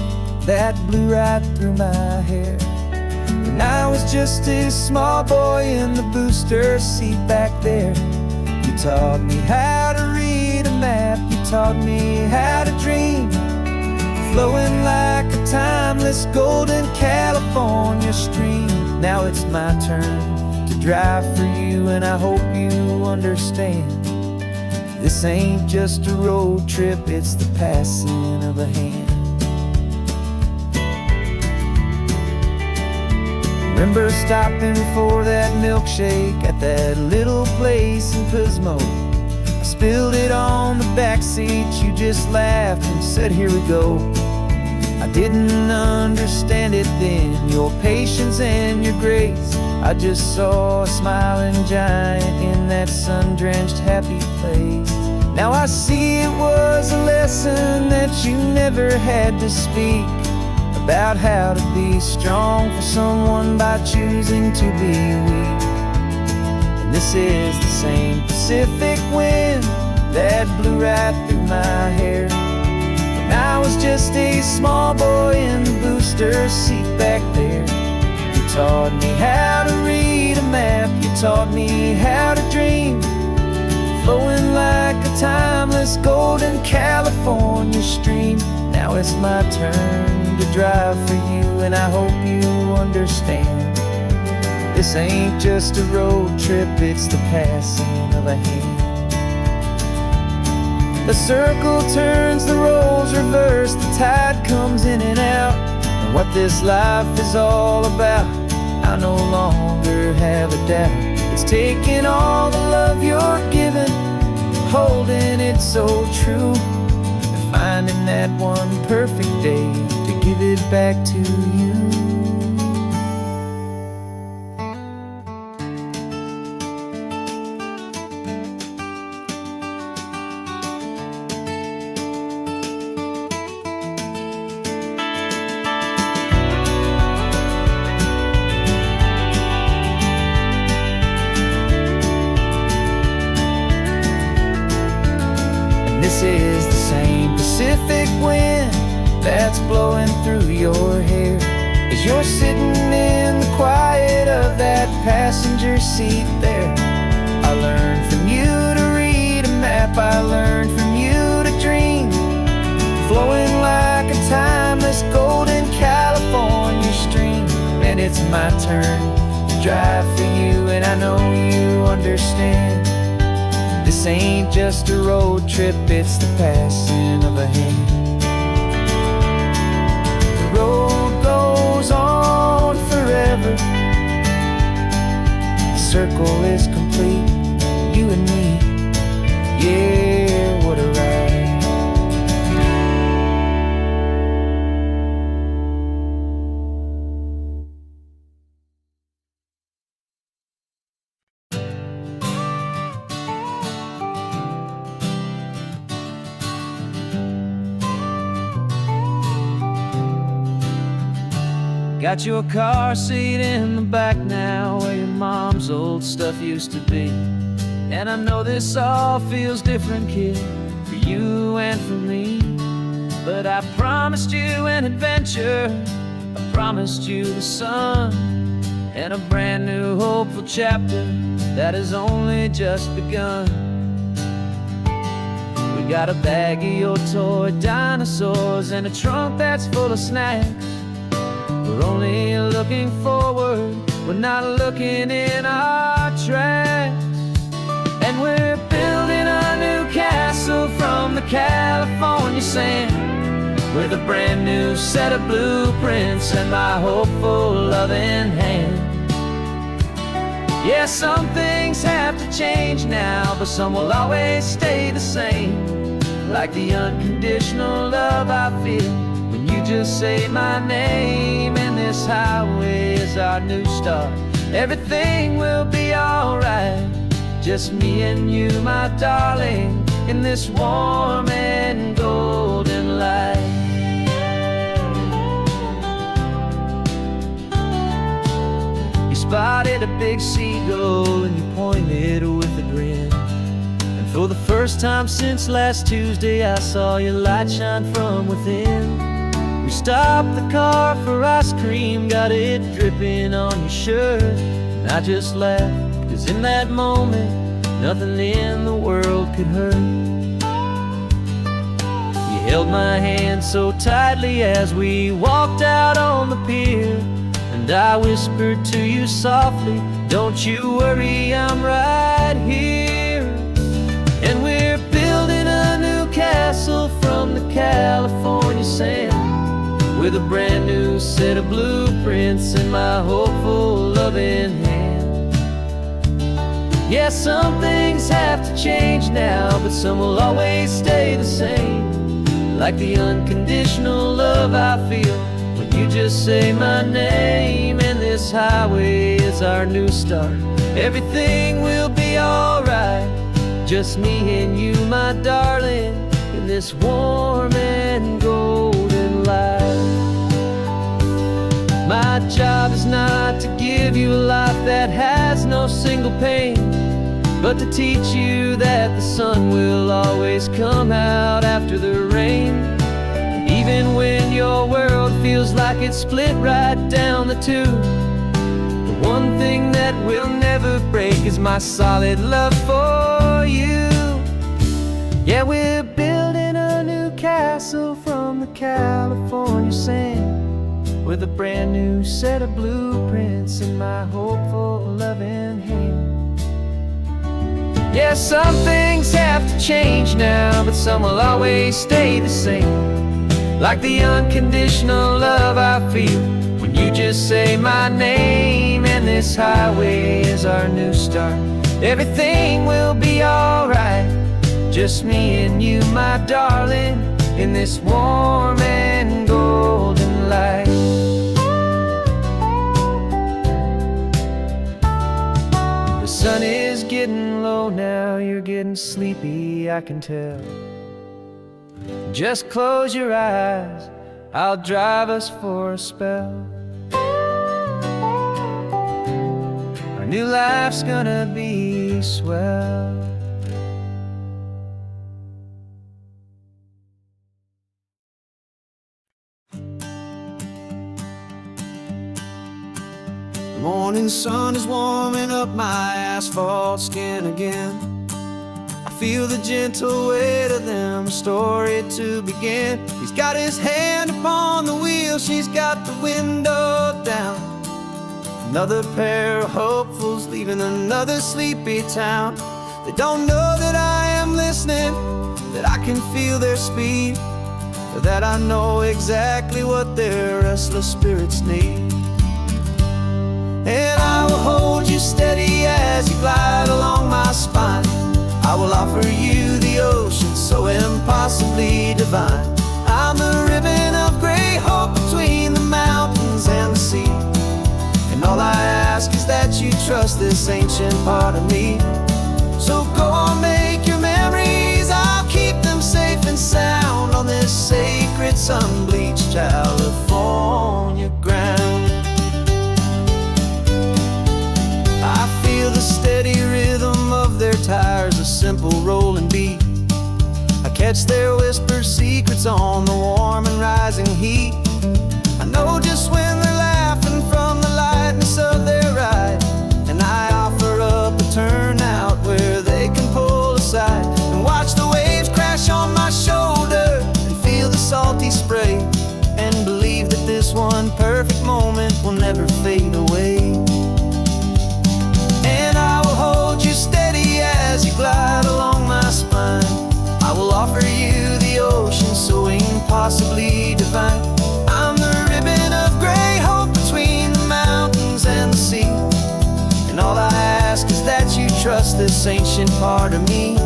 that blew right through my hair when I was just a small boy in the booster seat back there. You taught me how to read a map, you taught me how to dream, flowing like a timeless golden California stream. Now it's my turn to drive for you, and I hope you understand. This ain't just a road trip, it's the passing of a hand. Remember stopping for that milkshake at that little place in Pismo? I spilled it on the back seat, you just laughed and said, here we go. I didn't understand it then, your patience and your grace. I just saw a smiling giant in that sun-drenched happy place. Now I see it was a lesson that you never had to speak, about how to be strong for someone by choosing to be weak. And this is the same Pacific wind that blew right through my hair when I was just a small boy in the booster seat back there. You taught me how to read a map, you taught me how to dream, flowing like a timeless golden California stream. Now it's my turn to drive for you, and I hope you understand. This ain't just a road trip, it's the passing of a hand. The circle turns, the roles reverse, the tide comes in and out. And what this life is all about, I no longer have a doubt. It's taking all the love you're giving, holding it so true, and finding that one perfect day to give it back to you. This is the same Pacific wind that's blowing through your hair as you're sitting in the quiet of that passenger seat there. I learned from you to read a map, I learned from you to dream, flowing like a timeless golden California stream. And it's my turn to drive for you, and I know you understand. This ain't just a road trip, it's the passing of a hand. The road goes on forever, the circle is complete, you and me, yeah, what a ride. Got your car seat in the back now, where your mom's old stuff used to be. And I know this all feels different, kid, for you and for me. But I promised you an adventure, I promised you the sun, and a brand new hopeful chapter that has only just begun. We got a bag of your toy dinosaurs and a trunk that's full of snacks. We're only looking forward, we're not looking in our tracks. And we're building a new castle from the California sand, with a brand new set of blueprints and my hopeful loving hand. Yeah, some things have to change now, but some will always stay the same, like the unconditional love I feel when you just say my name. And this highway is our new start, everything will be alright, just me and you, my darling, in this warm and golden light. You spotted a big seagull and you pointed with a grin, and for the first time since last Tuesday I saw your light shine from within. We stopped the car for ice cream, got it dripping on your shirt, and I just laughed, 'cause in that moment nothing in the world could hurt. You held my hand so tightly as we walked out on the pier, and I whispered to you softly, don't you worry, I'm right here. And we're building a new castle from the California sand, with a brand new set of blueprints in my hopeful loving hand. Yeah, some things have to change now, but some will always stay the same, like the unconditional love I feel when you just say my name. And this highway is our new start, everything will be alright, Just me and you, my darling, in this warm and golden light. My job is not to give you a life that has no single pain, but to teach you that the sun will always come out after the rain. And even when your world feels like it's split right down the tube, the one thing that will never break is my solid love for you. Yeah, we're building a new castle from the California sand, with a brand new set of blueprints in my hopeful, loving hand. Yeah, some things have to change now, but some will always stay the same. Like the unconditional love I feel when you just say my name. And this highway is our new start. Everything will be alright. Just me and you, my darling, in this warm and golden light. The sun is getting low now, you're getting sleepy, I can tell. Just close your eyes, I'll drive us for a spell. Our new life's gonna be swell. The morning sun is warming up my asphalt skin again. I feel the gentle weight of them, a story to begin. He's got his hand upon the wheel, she's got the window down. Another pair of hopefuls leaving another sleepy town. They don't know that I am listening, that I can feel their speed, or that I know exactly what their restless spirits need. And I will hold you steady as you glide along my spine. I will offer you the ocean so impossibly divine. I'm the ribbon of gray hope between the mountains and the sea. And all I ask is that you trust this ancient part of me. So go on, make your memories, I'll keep them safe and sound on this sacred sun-bleached California ground. I feel the steady rhythm of their tires, a simple rolling beat. I catch their whispered secrets on the warm and rising heat. I know just when they're laughing from the lightness of their ride, and I offer up a turnout where they can pull aside and watch the waves crash on my shoulder and feel the salty spray, and believe that this one perfect moment will never fade away. And I will hold you steady as you glide along my spine. I will offer you the ocean so impossibly divine. I'm the ribbon of gray hope between the mountains and the sea. And all I ask is that you trust this ancient part of me.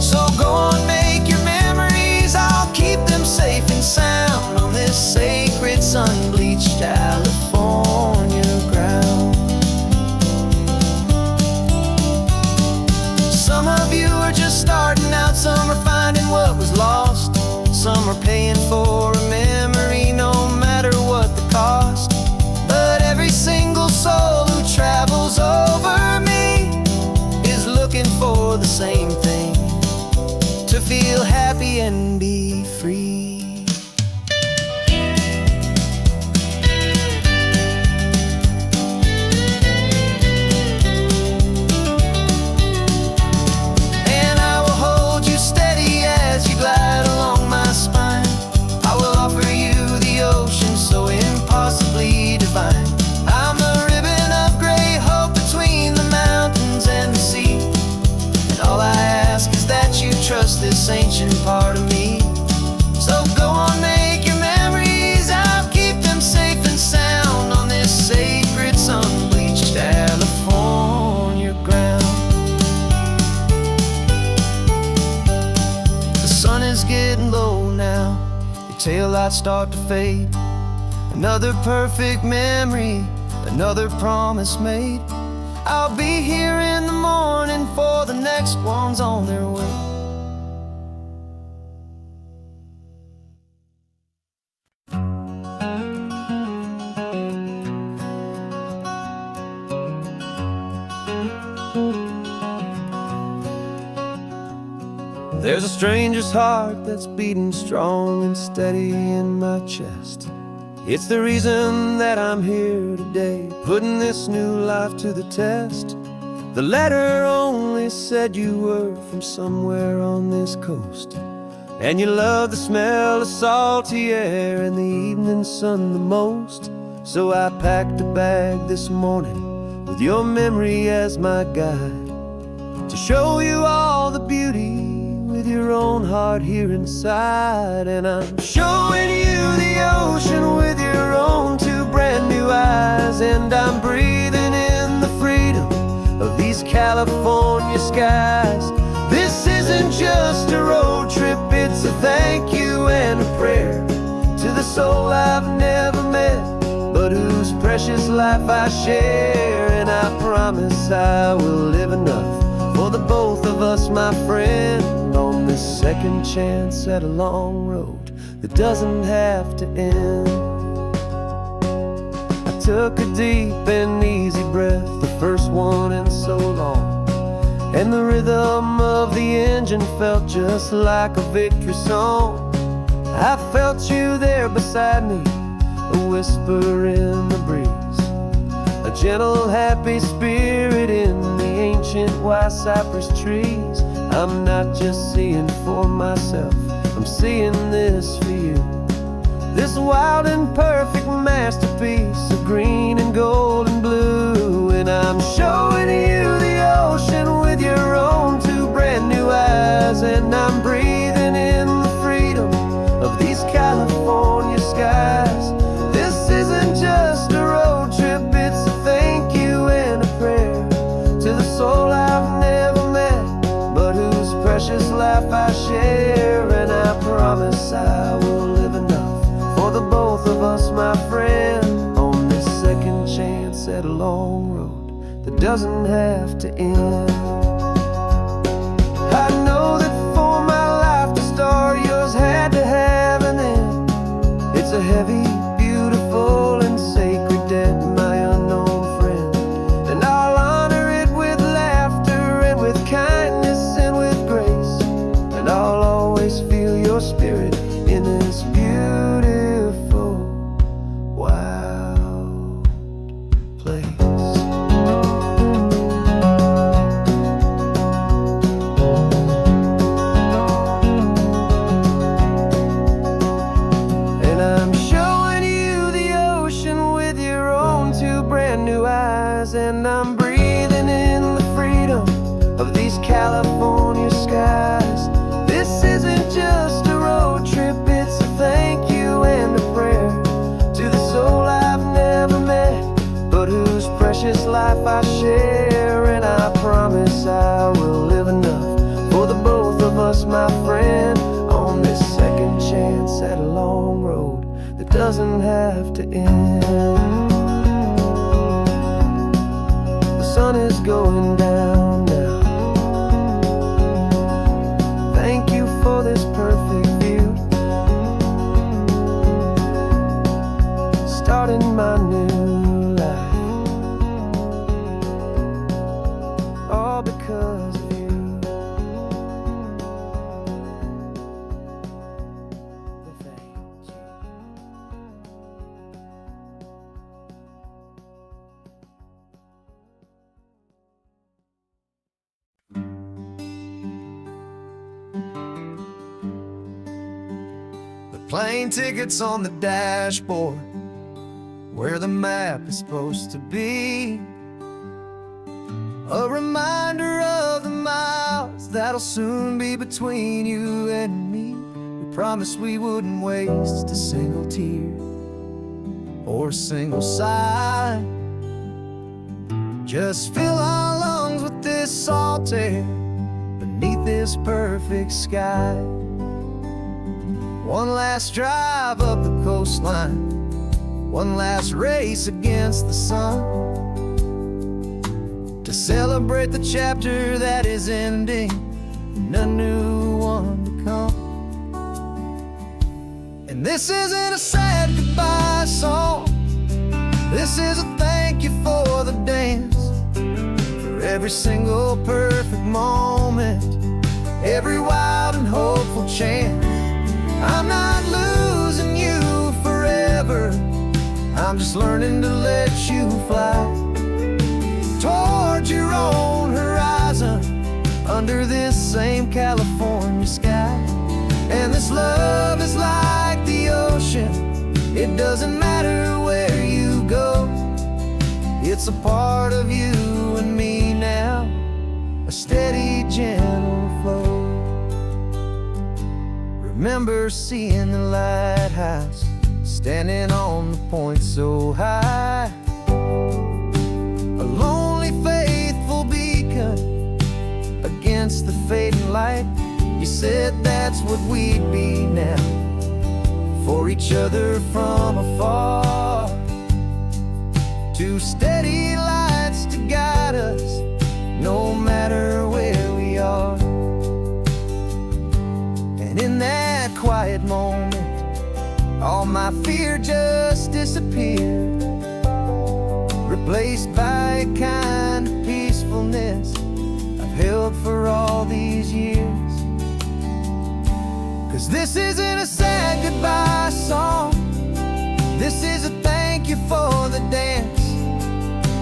So go on, make your memories, I'll keep them safe and sound on this sacred sun-bleached California ground. Some of you are just starting out, some are finding what was lost, some are paying for a memory no matter what the cost. But every single soul who travels over me is looking for the same thing, to feel happy and be free. Trust this ancient part of me. So go on, make your memories, I'll keep them safe and sound on this sacred sun-bleached California ground. The sun is getting low now, your taillights start to fade. Another perfect memory, another promise made. I'll be here in the morning for the next ones on their way. There's a stranger's heart that's beating strong and steady in my chest. It's the reason that I'm here today, putting this new life to the test. The letter only said you were from somewhere on this coast, and you love the smell of salty air and the evening sun the most. So I packed a bag this morning with your memory as my guide, to show you all the beauty with your own heart here inside. And I'm showing you the ocean with your own two brand new eyes, and I'm breathing in the freedom of these California skies. This isn't just a road trip, it's a thank you and a prayer to the soul I've never met, but whose precious life I share. And I promise I will live enough for the both of us, my friend, on this second chance at a long road that doesn't have to end. I took a deep and easy breath, the first one in so long, and the rhythm of the engine felt just like a victory song. I felt you there beside me, a whisper in the breeze, a gentle happy spirit in the ancient white cypress trees. I'm not just seeing for myself, I'm seeing this for you, this wild and perfect masterpiece of green and gold and blue. And I'm showing you the ocean with your own two brand new eyes, and I'm breathing in the freedom of these California skies. This isn't just a road trip, it's a thank you and a prayer to the soul I've never met, but whose precious life I share. And I promise I will live enough for the both of us, my friend, on this second chance at a long road that doesn't have to end. I know that for my life to start, yours had to have an end. It's a heavy, beautiful, and sacred debt, my unknown friend, and I'll honor it with laughter and with kindness and with grace, and I'll always feel your spirit in this beautiful, wild place. And I'm showing you the ocean with your own two brand new eyes, and I'm breathing in the freedom of these California skies. This isn't just a road trip, it's a thank you and a prayer to the soul I've never met, but whose precious life I share. And I promise I will live enough for the both of us, my friend, on this second chance at a long road that doesn't have to end. The sun is going down now. Thank you for this perfect view, starting my new life, all because of you. Thank you. The plane tickets on the dashboard, where the map is supposed to be, a reminder of the miles that'll soon be between you and me. We promised we wouldn't waste a single tear or a single sigh, just fill our lungs with this salt air beneath this perfect sky. One last drive up the coastline, one last race against the sun, to celebrate the chapter that is ending and a new one to come. And this isn't a sad goodbye song, this is a thank you for the dance, for every single perfect moment, every wild and hopeful chance. I'm not losing you forever, I'm just learning to let you fly toward your own horizon, under this same California sky. And this love is like the ocean, it doesn't matter where you go, it's a part of you and me now, a steady, gentle flow. Remember seeing the lighthouse, standing on the point so high, a lonely, faithful beacon against the fading light. You said that's what we'd be now, for each other from afar. Two steady lights to guide us, no matter where we are. And in that quiet moment, all my fear just disappeared, replaced by a kind of peacefulness I've held for all these years. 'Cause this isn't a sad goodbye song, this is a thank you for the dance,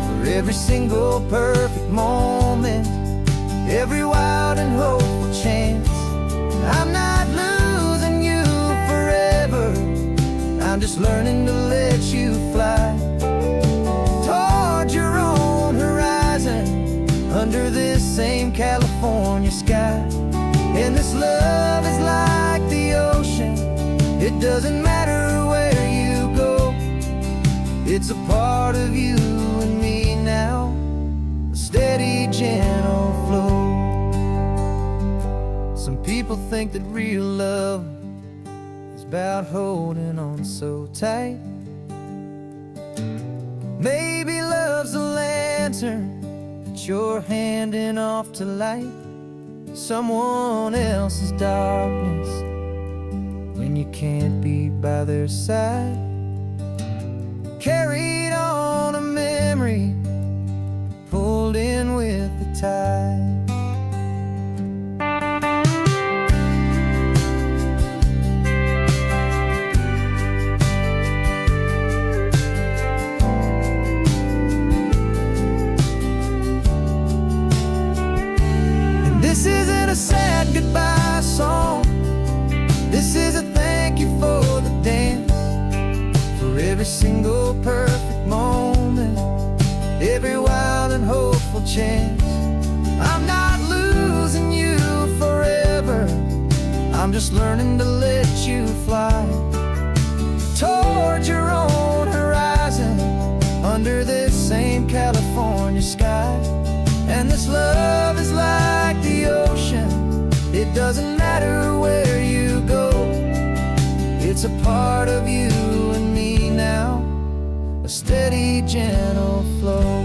for every single perfect moment, every wild and hopeful chance. I'm not losing you forever, I'm just learning to let you fly toward your own horizon, under this same California sky. And this love is like the ocean, it doesn't matter where you go, it's a part of you and me now, a steady, gentle flow. Some people think that real love is about holding on so tight. Maybe love's a lantern that you're handing off to light someone else's darkness when you can't be by their side. Carried on a memory, pulled in with the tide. This isn't a sad goodbye song, this is a thank you for the dance, for every single perfect moment, every wild and hopeful chance. I'm not losing you forever, I'm just learning to let you fly toward your own horizon, under this same California sky. And this love is like the ocean, it doesn't matter where you go, it's a part of you and me now, a steady, gentle flow.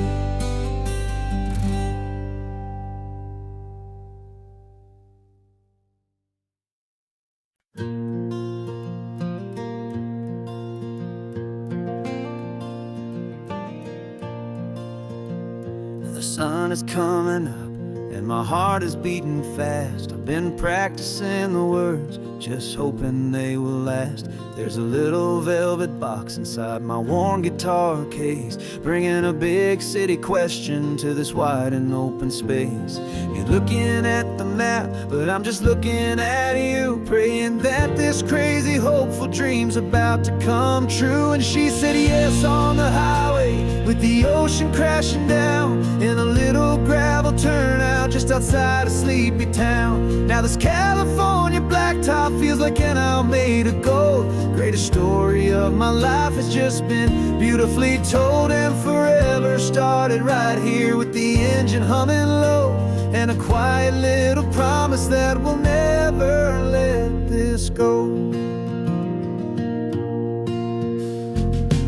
The sun is coming up and my heart is beating fast. I've been practicing the words, just hoping they will last. There's a little velvet box inside my worn guitar case, bringing a big city question to this wide and open space. You're looking at the map, but I'm just looking at you, praying that this crazy hopeful dream's about to come true. And she said yes on the highway, with the ocean crashing down in a little gravel turnout just outside a sleepy town. Now this California blacktop feels like an isle made of gold. Greatest story of my life has just been beautifully told, and forever started right here with the engine humming low, and a quiet little promise that we'll never let this go.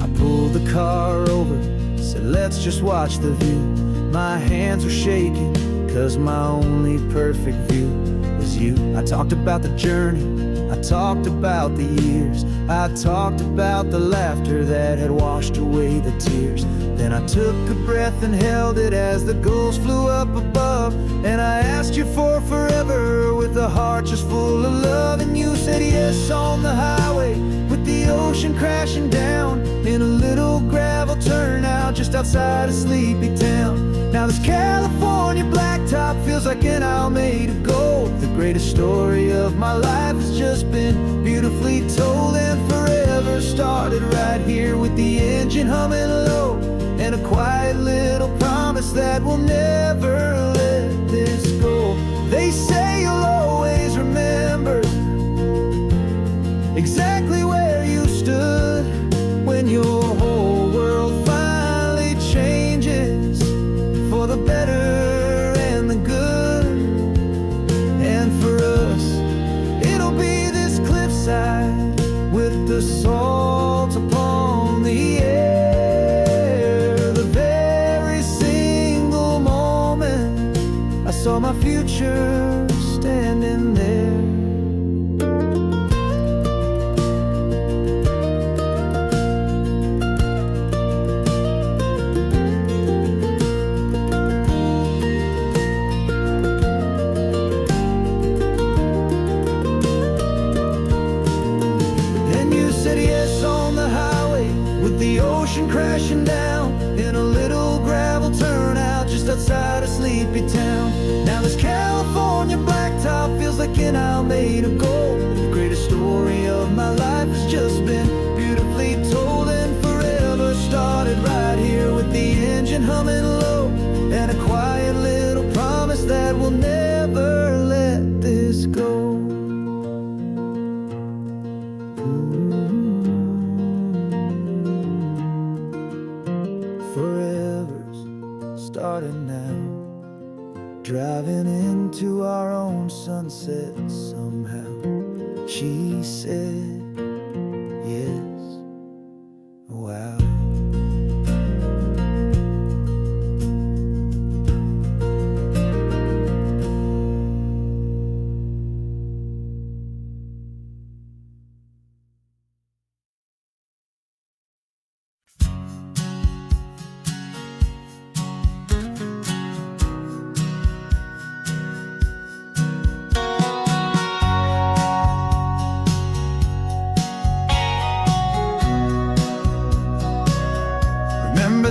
I pulled the car over, said let's just watch the view. My hands were shaking, 'cause my only perfect view was you. I talked about the journey, I talked about the years, I talked about the laughter that had washed away the tears. Then I took a breath and held it as the gulls flew up above, and I asked you for forever with a heart just full of love. And you said yes on the highway with the ocean crashing down in a little gravel turnout just outside of sleepy town. Now this California blacktop feels like an isle made of gold. The greatest story of my life has just been beautifully told, and forever started right here with the engine humming low, and a quiet little promise that we'll never let this go. They say you'll always remember exactly where you stood when your whole world finally changes for the better and the good. And for us, it'll be this cliffside with the salt upon the air. The very single moment I saw my future standing there. The ocean crashing down in a little gravel turnout just outside of sleepy town. Now this California blacktop feels like an isle made of gold. The greatest story of my life has just been beautifully told, and forever started right here with the engine humming low, and a quiet little promise that we'll never let this go. Forever's started now, driving into our own sunset somehow. She said yes, wow.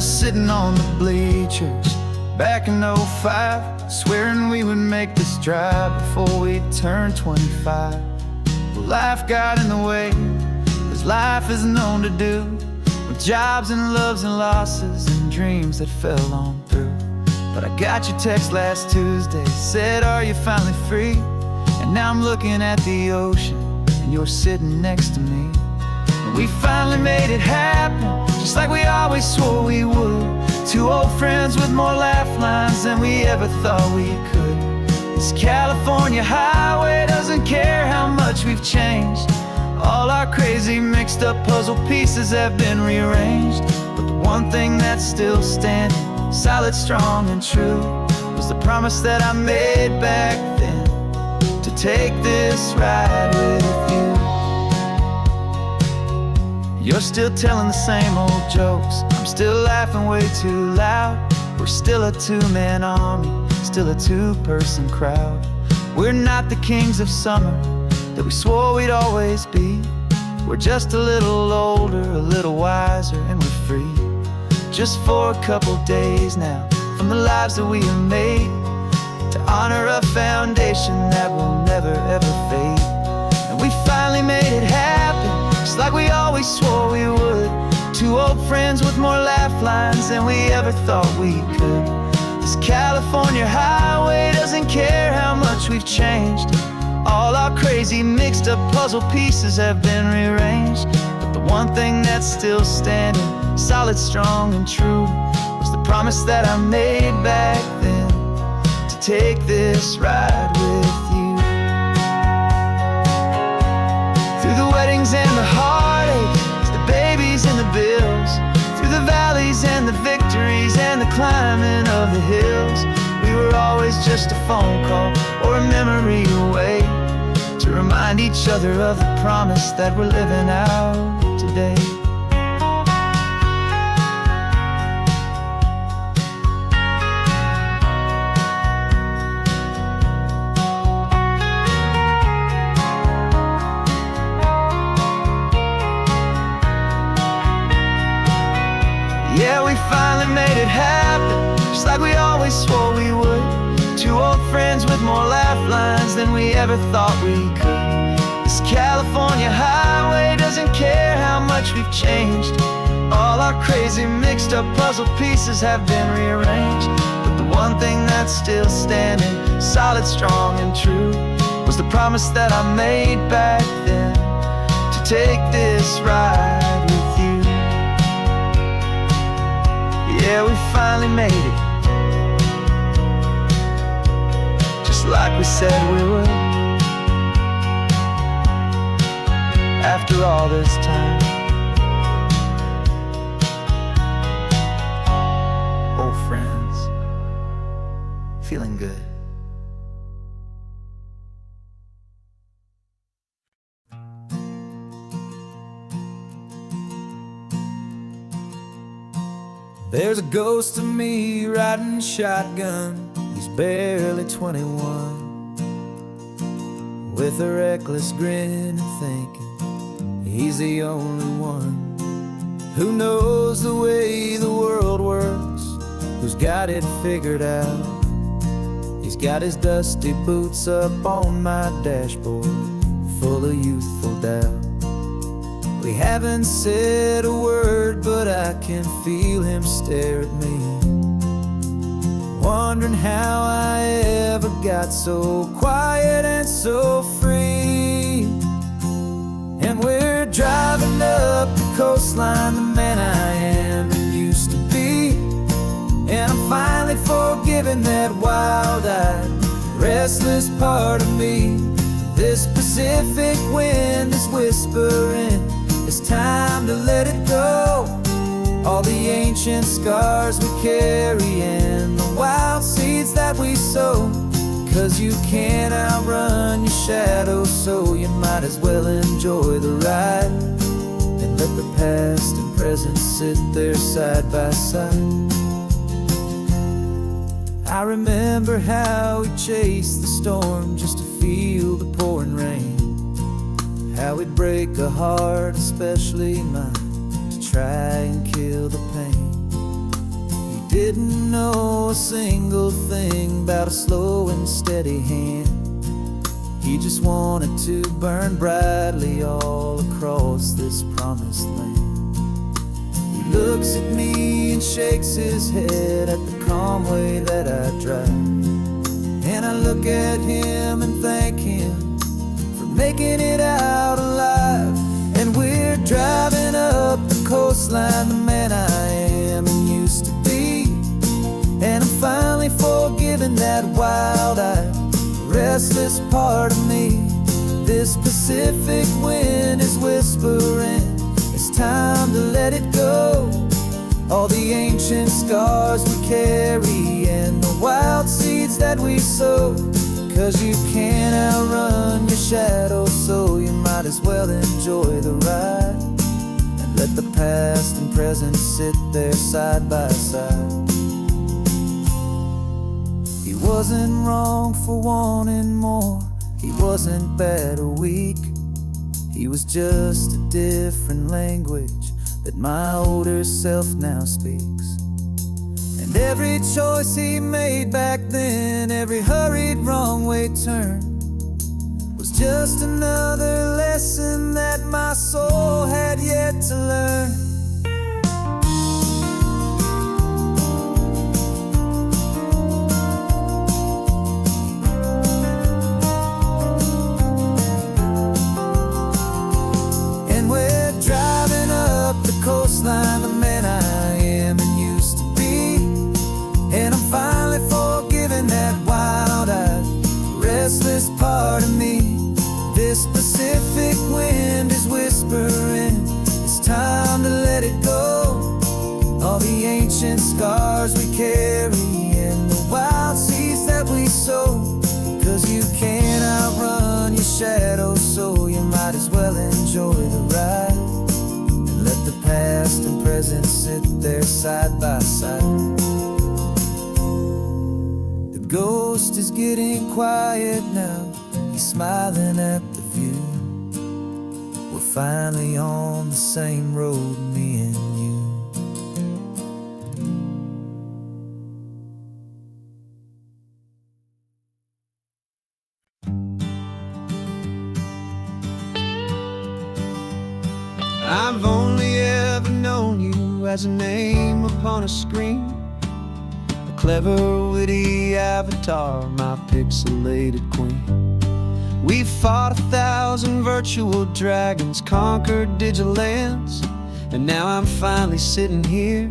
Sitting on the bleachers back in '05, swearing we would make this drive before we turned 25. Well, life got in the way, as life is known to do, with jobs and loves and losses and dreams that fell on through. But I got your text last Tuesday, said, are you finally free? And now I'm looking at the ocean, and you're sitting next to me. And we finally made it happen, just like we always swore we would. Two old friends with more laugh lines than we ever thought we could. This California highway doesn't care how much we've changed. All our crazy mixed up puzzle pieces have been rearranged, but the one thing that's still standing, solid, strong and true, was the promise that I made back then, to take this ride with you. You're still telling the same old jokes, I'm still laughing way too loud. We're still a two-man army, still a two-person crowd. We're not the kings of summer that we swore we'd always be. We're just a little older, a little wiser, and we're free. Just for a couple days now, from the lives that we have made, to honor a foundation that will never ever fade. And we finally made it happen, just like we always swore we would. Two old friends with more laugh lines than we ever thought we could. This California highway doesn't care how much we've changed. All our crazy mixed up puzzle pieces have been rearranged, but the one thing that's still standing, solid, strong and true, was the promise that I made back then, to take this ride with you. Through the weddings and the heartaches, the babies and the bills, through the valleys and the victories and the climbing of the hills, just a phone call or a memory away, to remind each other of the promise that we're living out today. Yeah, we finally made it happen, just like we always swore we would. Two old friends with more laugh lines than we ever thought we could. This California highway doesn't care how much we've changed. All our crazy mixed up puzzle pieces have been rearranged, but the one thing that's still standing, solid, strong and true, was the promise that I made back then, to take this ride with you. Yeah, we finally made it, just like we said we would. After all this time, old friends, feeling good. There's a ghost of me riding shotgun. He's barely 21, with a reckless grin and thinking he's the only one who knows the way the world works, who's got it figured out. He's got his dusty boots up on my dashboard, full of youthful doubt. We haven't said a word, but I can feel him stare at me, wondering how I ever got so quiet and so free. And we're driving up the coastline, the man I am and used to be, and I'm finally forgiving that wild-eyed, restless part of me. This Pacific wind is whispering, it's time to let it go. All the ancient scars we carry and the wild seeds that we sow. 'Cause you can't outrun your shadow, so you might as well enjoy the ride, and let the past and present sit there side by side. I remember how we chased the storm just to feel the pouring rain, how we'd break a heart, especially mine, to try and kill the pain. He didn't know a single thing about a slow and steady hand. He just wanted to burn brightly all across this promised land. He looks at me and shakes his head at the calm way that I drive, and I look at him and thank him for making it out alive. And we're driving up the coastline, the man I am and used to be, and I'm finally forgiving that wild-eyed, restless part of me. This Pacific wind is whispering, it's time to let it go. All the ancient scars we carry and the wild seeds that we sow. 'Cause you can't outrun your shadow, so you might as well enjoy the ride, and let the past and present sit there side by side. He wasn't wrong for wanting more, he wasn't bad or weak. He was just a different language that my older self now speaks. And every choice he made back then, every hurried wrong way turn, was just another lesson that my soul had yet to learn. And we're driving up the coastline, the man I am and used to be, and I'm finally forgiving that wild-eyed, restless part of me. This Pacific wind is whispering, it's time to let it go. All the ancient scars we carry and the wild seeds that we sow. shadows, so you might as well enjoy the ride. And let the past and present sit there side by side. The ghost is getting quiet now, he's smiling at the view. We're finally on the same road, me and you. I've only ever known you as a name upon a screen, a clever, witty avatar, my pixelated queen. We fought 1,000 virtual dragons, conquered digital lands, and now I'm finally sitting here,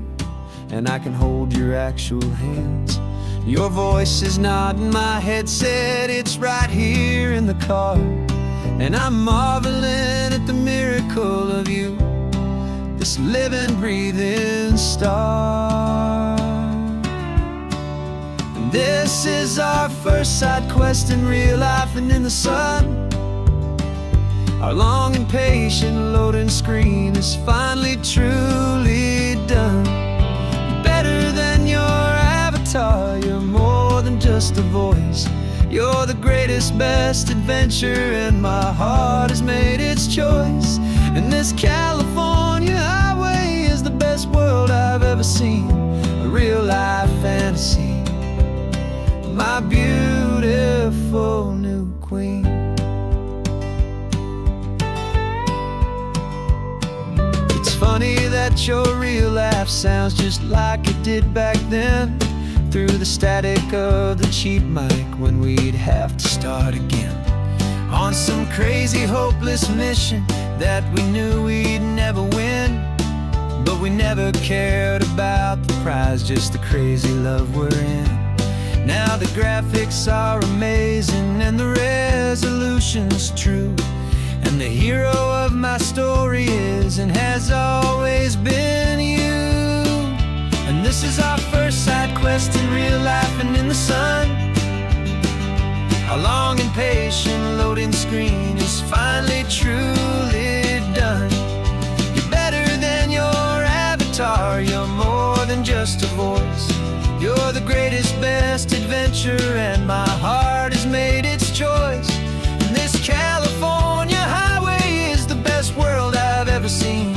and I can hold your actual hands. Your voice is not in my headset, it's right here in the car, and I'm marveling at the miracle of you, this living, breathing star. And this is our first side quest in real life and in the sun. Our long and patient loading screen is finally truly done. Better than your avatar, you're more than just a voice. You're the greatest, best adventure, and my heart has made its choice. And this California highway is the best world I've ever seen, a real life fantasy, my beautiful new queen. It's funny that your real life sounds just like it did back then, through the static of the cheap mic when we'd have to start again, on some crazy hopeless mission that we knew we'd never win. But we never cared about the prize, just the crazy love we're in. Now the graphics are amazing and the resolution's true, and the hero of my story is and has always been you. And this is our first side quest in real life and in the sun. Our long and patient loading screen is finally truly done. You're better than your avatar, you're more than just a voice. You're the greatest, best adventure, and my heart has made its choice. And this California highway is the best world I've ever seen,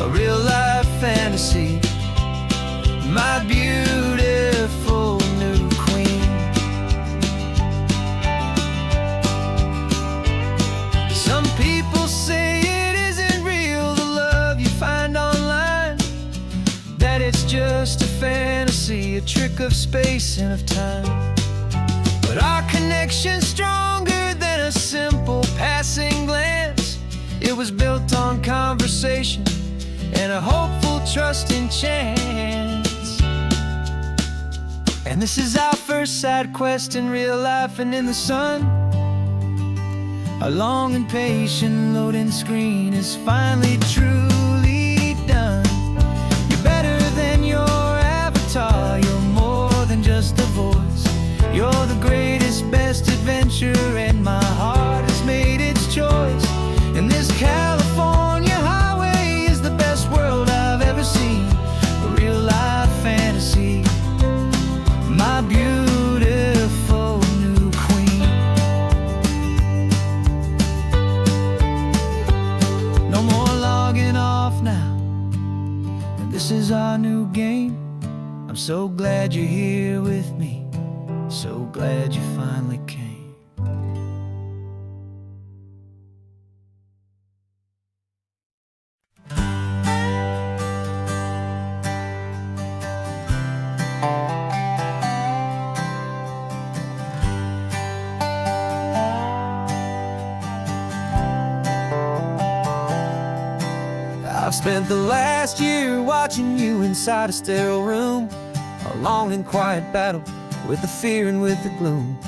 a real life fantasy, my beautiful new queen. Some people say it isn't real, the love you find online, that it's just a fantasy, a trick of space and of time. But our connection's stronger than a simple passing glance. It was built on conversation and a hopeful, trusting chance. And this is our first side quest in real life and in the sun. Our long and patient loading screen is finally truly done. You're better than your avatar, you're more than just a voice. You're the greatest, best adventure, and my heart has made its choice. And this California highway is the best world I've ever seen, a real life fantasy, my beautiful new queen. No more logging off now, and this is our new game. I'm so glad you're here with me, so glad you finally came. I've spent the last year watching you inside a sterile room, a long and quiet battle with the fear and with the gloom.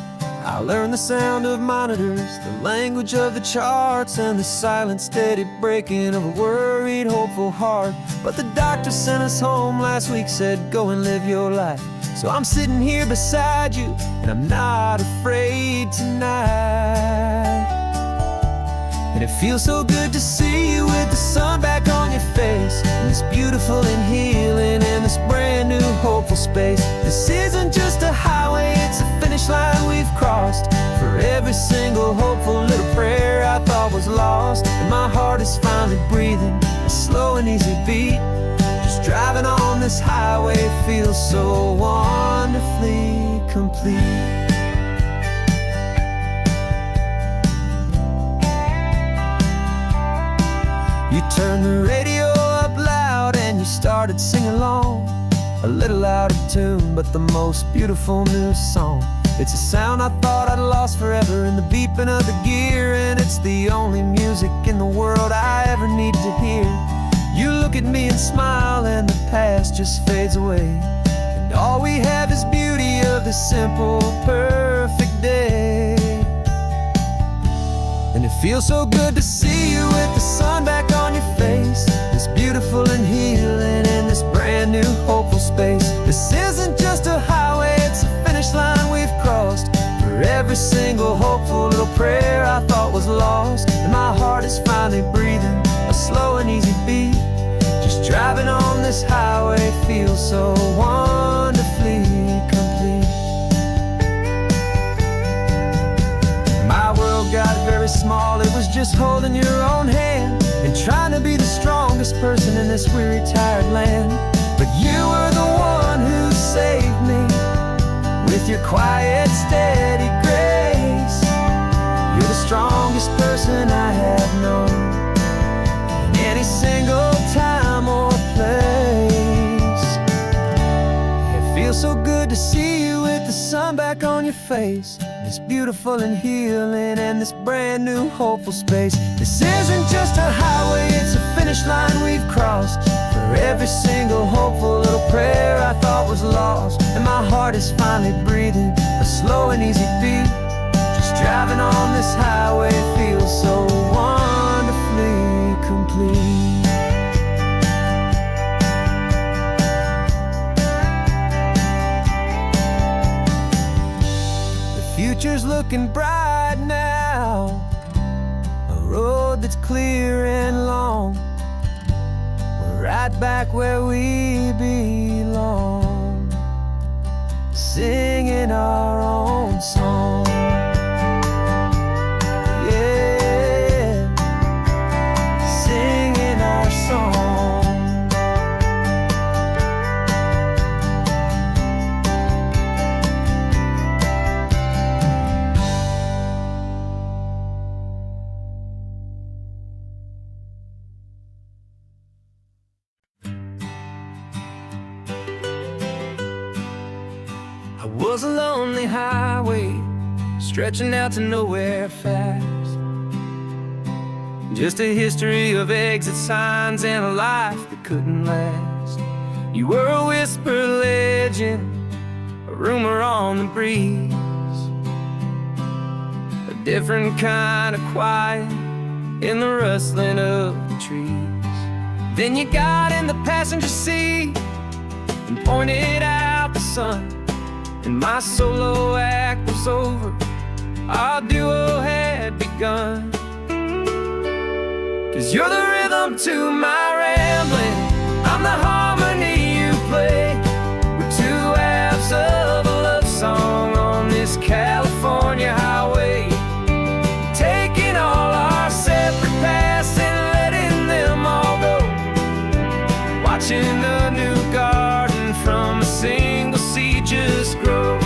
I learned the sound of monitors, the language of the charts, and the silent, steady breaking of a worried, hopeful heart. But the doctor sent us home last week, said, go and live your life. So I'm sitting here beside you, and I'm not afraid tonight. it feels so good to see you with the sun back on your face, and this beautiful and healing in this brand new hopeful space. This isn't just a highway, it's a finish line we've crossed. For every single hopeful little prayer I thought was lost, and my heart is finally breathing a slow and easy beat. Just driving on this highway feels so wonderfully complete. You turned the radio up loud and you started singing along, a little out of tune, but the most beautiful new song. It's a sound I thought I'd lost forever in the beeping of the gear, and it's the only music in the world I ever need to hear. You look at me and smile, and the past just fades away, and all we have is beauty of this simple, perfect day. And it feels so good to see you with the sun back on your face, this beautiful and healing in this brand new hopeful space. This isn't just a highway, it's a finish line we've crossed. For every single hopeful little prayer I thought was lost, and my heart is finally breathing a slow and easy beat. Just driving on this highway feels so wonderfully complete. My world got very small, it was just holding your own hand and trying to be the strongest person in this weary, tired land. But you were the one who saved me with your quiet, steady grace. You're the strongest person I have known in any single time or place. It feels so good to see you with the sun back on your face, this beautiful and healing and this brand new hopeful space. This isn't just a highway, it's a finish line we've crossed. For every single hopeful little prayer I thought was lost, and my heart is finally breathing a slow and easy beat. Just driving on this highway feels so wonderfully complete. Future's looking bright now, a road that's clear and long. We're right back where we belong, singing our own song. Yeah, singing our song. I was a lonely highway, stretching out to nowhere fast. Just a history of exit signs and a life that couldn't last. You were a whisper legend, a rumor on the breeze, a different kind of quiet in the rustling of the trees. Then you got in the passenger seat and pointed out the sun, and my solo act was over, our duo had begun. 'Cause you're the rhythm to my rambling, I'm the harmony you play. We're two halves of a love song on this California highway, taking all our separate paths and letting them all go, watching a new garden from a single seed just grow.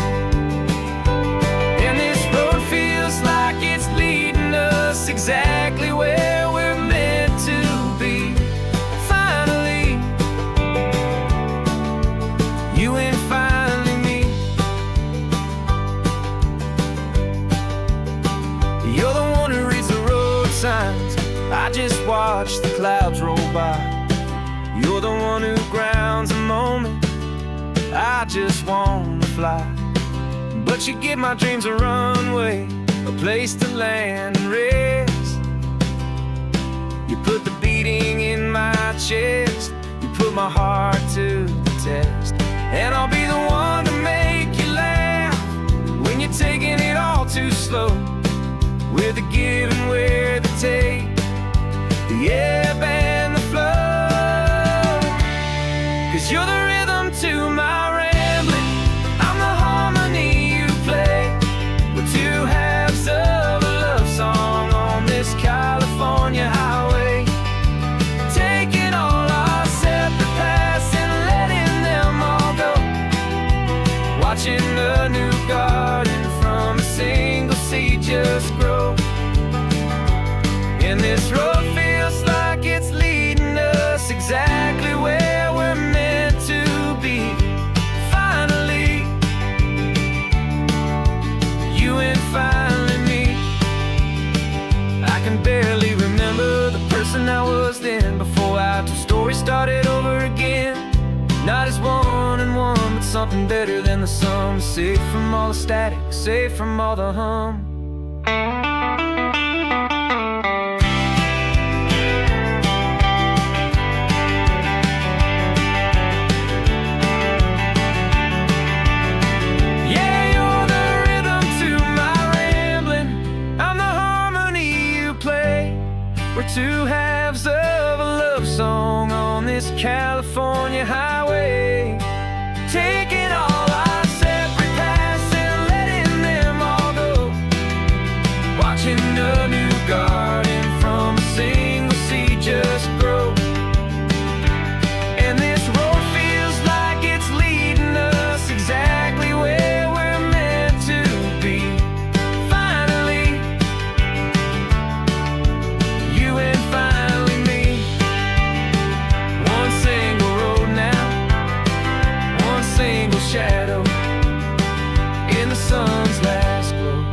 And this road feels like it's leading us exactly where we're meant to be. Finally, you and finally me. You're the one who reads the road signs, I just watch the clouds roll by. You're the one who grounds a moment, I just wanna fly. But you give my dreams a runway, a place to land and rest. You put the beating in my chest, you put my heart to the test. And I'll be the one to make you laugh when you're taking it all too slow. We're the give and we're the dictate the ebb and the flow. 'Cause you're the rhythm to my rambling, I'm the harmony you play. We're two halves of a love song on this California highway, taking all our separate paths and letting them all go, watching the new garden from a single seed just grow. And this road feels like it's leading us exactly where we're meant to be. Finally, you and finally me. I can barely remember the person I was then, before our two stories started over again. Not as one and one, but something better than the sum. Safe from all the static, safe from all the hum. We're two halves of a love song on this California highway, taking all our separate paths and letting them all go, watching a new garden from a single seed just grow. And this road feels like it's leading us exactly where we're meant to be. Finally, you and finally me. One single road now, one single shadow in the sun's last glow.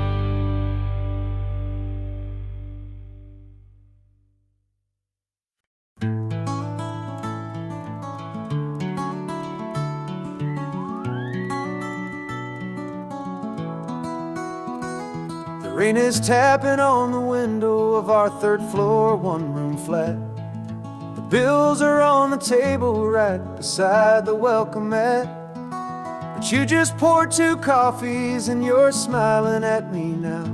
The rain is tapping on the window of our third floor, one-room flat. The bills are on the table right beside the welcome mat. But you just poured 2 coffees and you're smiling at me now.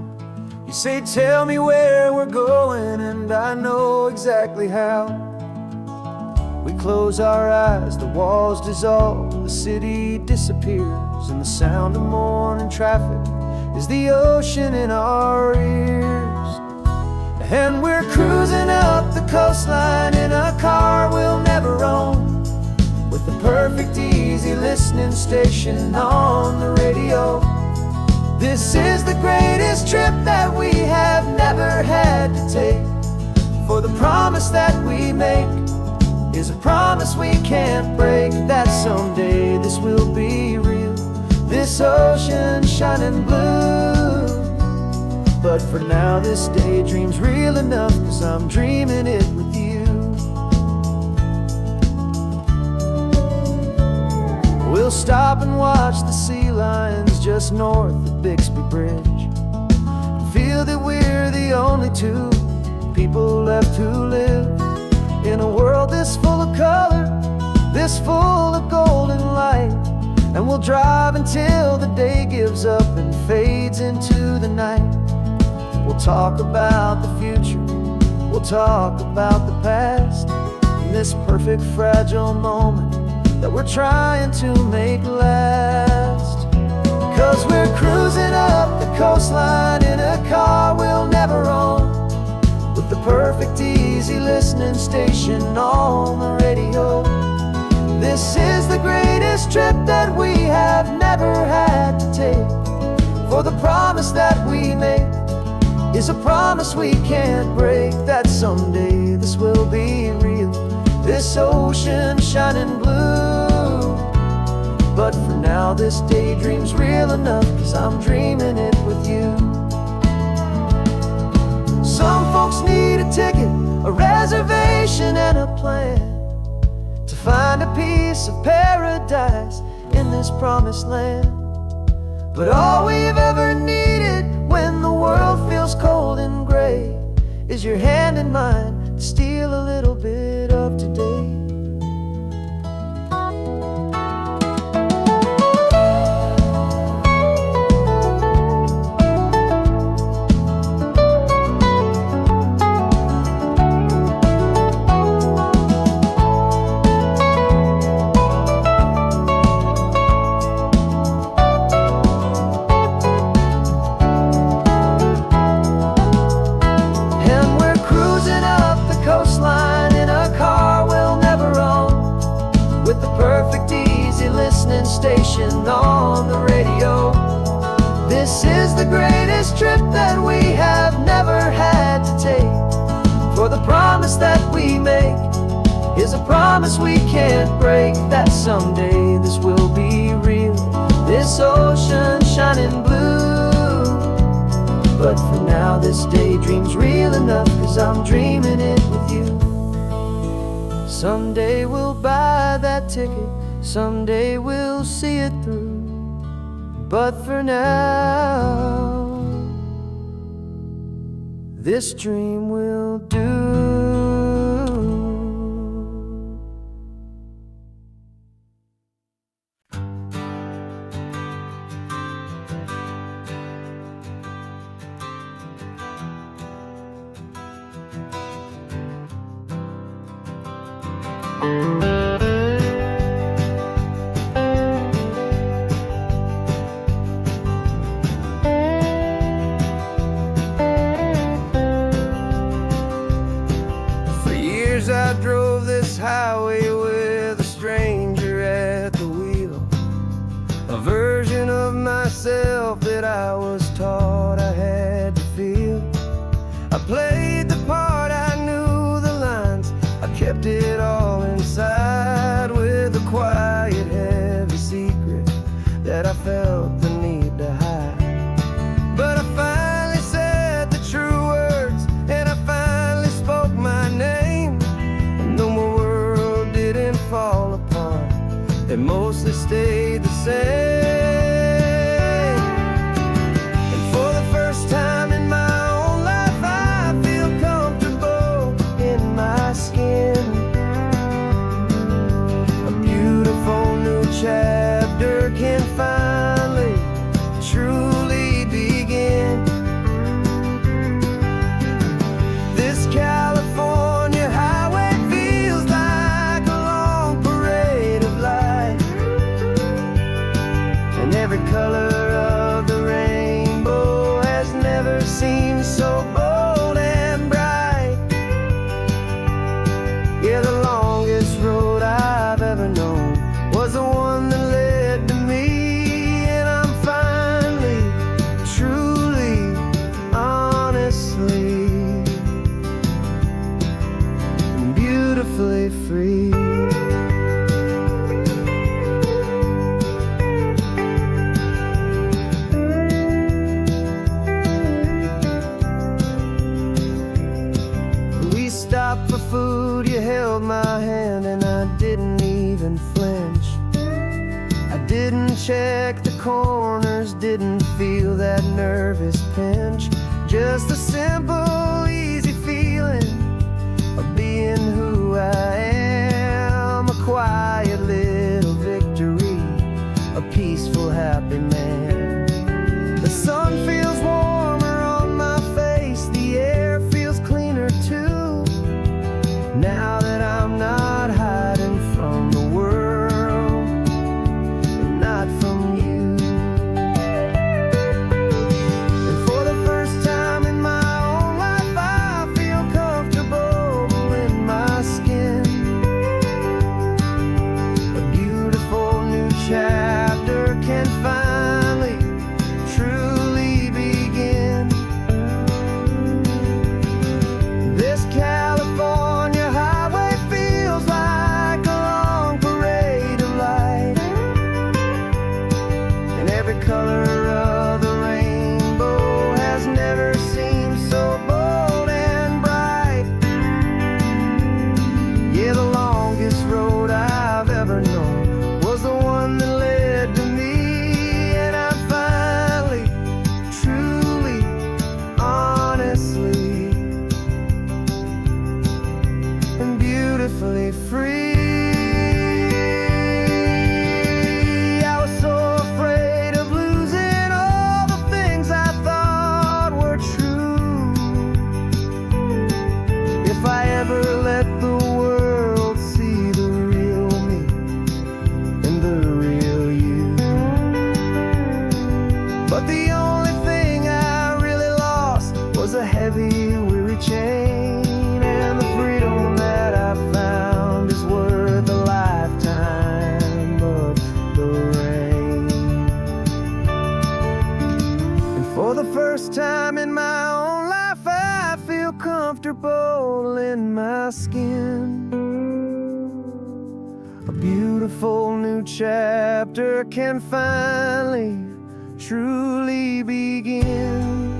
You say, tell me where we're going, and I know exactly how. We close our eyes, the walls dissolve, the city disappears, and the sound of morning traffic is the ocean in our ears. And we're cruising up the coastline in a car we'll never own, with the perfect easy listening station on the radio. This is the greatest trip that we have never had to take, for the promise that we make is a promise we can't break, that someday this will be real, this ocean shining blue. But for now this daydream's real enough, 'cause I'm dreaming it with you. We'll stop and watch the sea lions just north of Bixby Bridge, feel that we're the only two people left who live in a world this full of color, this full of golden light. And we'll drive until the day gives up and fades into the night. We'll talk about the future, we'll talk about the past, in this perfect fragile moment that we're trying to make last. 'Cause we're cruising up the coastline in a car we'll never own, with the perfect easy listening station on the radio. This is the greatest trip that we have never had to take, for the promise that we make is a promise we can't break, that someday this will be real, this ocean shining blue. But for now this daydream's real enough, 'cause I'm dreaming it with you. Some folks need a ticket, a reservation and a plan to find a piece of paradise in this promised land. But all we've ever needed when the world feels cold and gray is your hand in mine to steal a little bit of today. listen on the radio. This is the greatest trip that we have never had to take. For the promise that we make is a promise we can't break, that someday this will be real, this ocean shining blue. But for now this daydream's real enough, 'cause I'm dreaming it with you. Someday we'll buy that ticket, someday we'll see it through. But for now, this dream will do. I drove this highway with a stranger at the wheel, a version of myself that I was taught I had to feel. I played the part, I knew the lines, I kept it all inside, with a quiet, heavy secret that I felt the need to hide. But I finally said the true words, and I finally spoke my name. Fall apart, it mostly stayed the same. And for the first time in my own life, I feel comfortable in my skin. A beautiful new chapter can finally truly begin. This California highway feels like a long parade of light, and every color of the rainbow has never seemed so bold and bright. Yeah, the longest road I've ever known was the one that led to me, and I'm finally, truly, honestly, beautifully free. We stopped for food, you held my hand, and I didn't even flinch. I didn't check the corners, didn't feel that nervous pinch. Just a simple, easy feeling of being who I am, a quiet little victory, a peaceful, happy man. The sun feels warmer on my face, the air feels cleaner too, now that I'm not hiding from the world, and not from you. And for the first time in my own life, I feel comfortable in my skin. A beautiful new chapter can finally, truly begin. This California highway feels like a long parade of light, and every color of the rainbow has never seemed so bold and bright. Yeah, the longest road I've ever known was the one that led to me, and I'm finally, truly, honestly, and beautifully free. I was so afraid of losing all the things I thought were true. If I ever let the world see the real me and the real you. But the only thing I really lost was a heavy, weary chain, and the freedom that I found is worth a lifetime of the rain. first time in my own life I feel comfortable in my skin. A beautiful new chapter can finally, truly begin.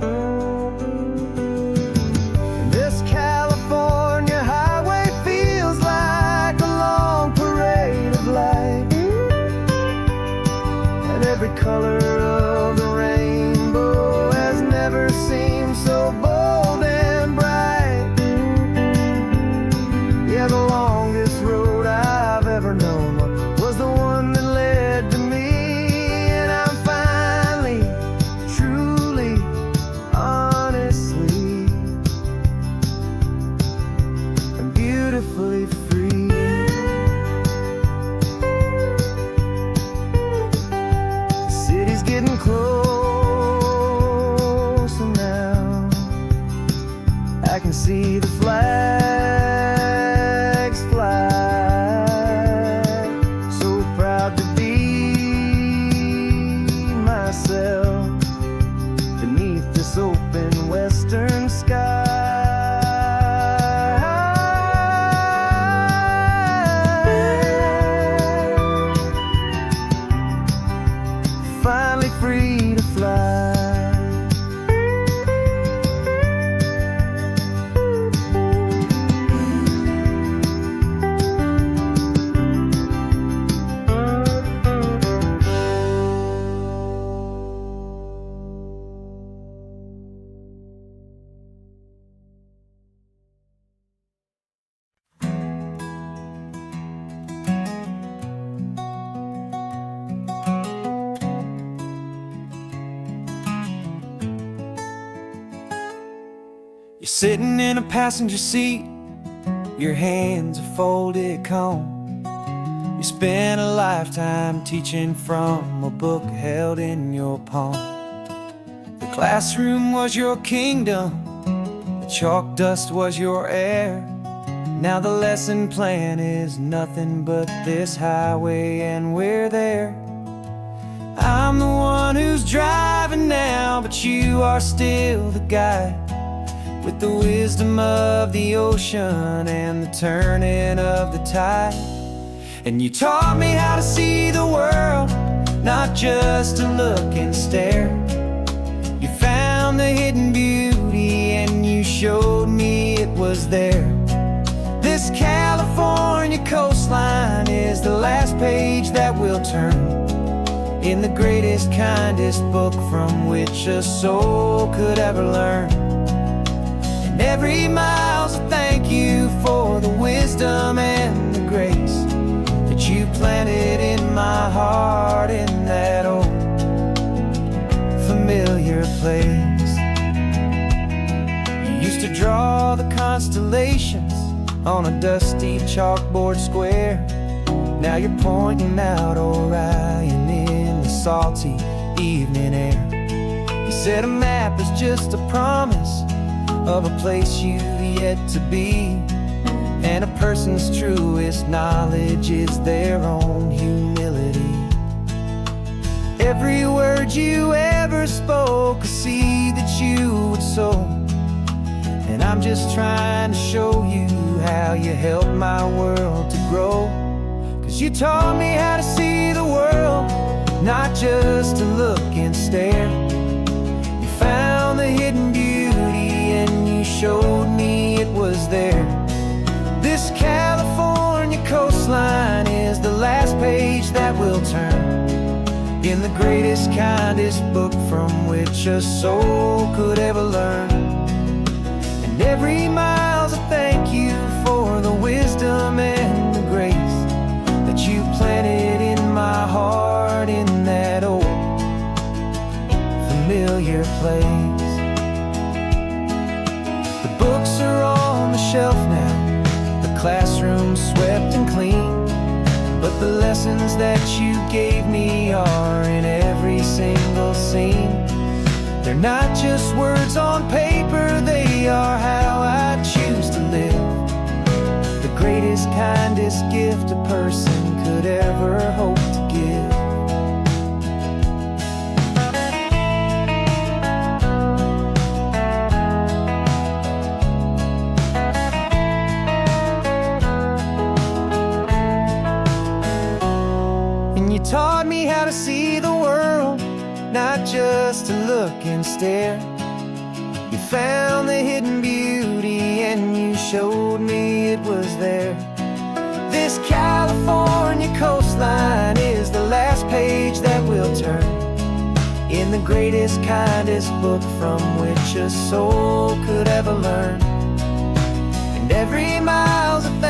This California highway feels like a long parade of light, and every color of the rainbow has never seemed so bold and bright. Yeah, the longest road I've ever known was the one that led to me, and I'm finally, truly, honestly, and beautifully free. The city's getting closer now. I can see the flags fly. So proud to be myself beneath this open western sky. Finally free to fly. You're sitting in a passenger seat, your hands are folded calm. You spent a lifetime teaching from a book held in your palm. The classroom was your kingdom, the chalk dust was your air. Now the lesson plan is nothing but this highway, and we're there. I'm the one who's driving now, but you are still the guide, with the wisdom of the ocean and the turning of the tide. And you taught me how to see the world, not just to look and stare. You found the hidden beauty and you showed me it was there. This California coastline is the last page that we'll turn in the greatest, kindest book from which a soul could ever learn. And every mile's a thank you for the wisdom and the grace that you planted in my heart in that old familiar place. You used to draw the constellations on a dusty chalkboard square. Now you're pointing out Orion in the salty evening air. You said a map is just a promise of a place you've yet to be, and a person's truest knowledge is their own humility. Every word you ever spoke, a seed that you would sow, and I'm just trying to show you how you helped my world to grow. 'Cause you taught me how to see the world, not just to look and stare. You found the hidden beauty and you showed me it was there. This California coastline is the last page that we'll turn in the greatest, kindest book from which a soul could ever learn. And every mile's a thank you for the wisdom and the grace that you planted in my heart in that old familiar place. The books are on the shelf now, the classroom swept and clean, but the lessons that you gave me are in every single scene. They're not just words on paper, they are how I choose to live. The greatest, kindest gift a person could ever hope to give. just to look and stare. You found the hidden beauty and you showed me it was there. This California coastline is the last page that we'll turn in the greatest, kindest book from which a soul could ever learn. And every mile's a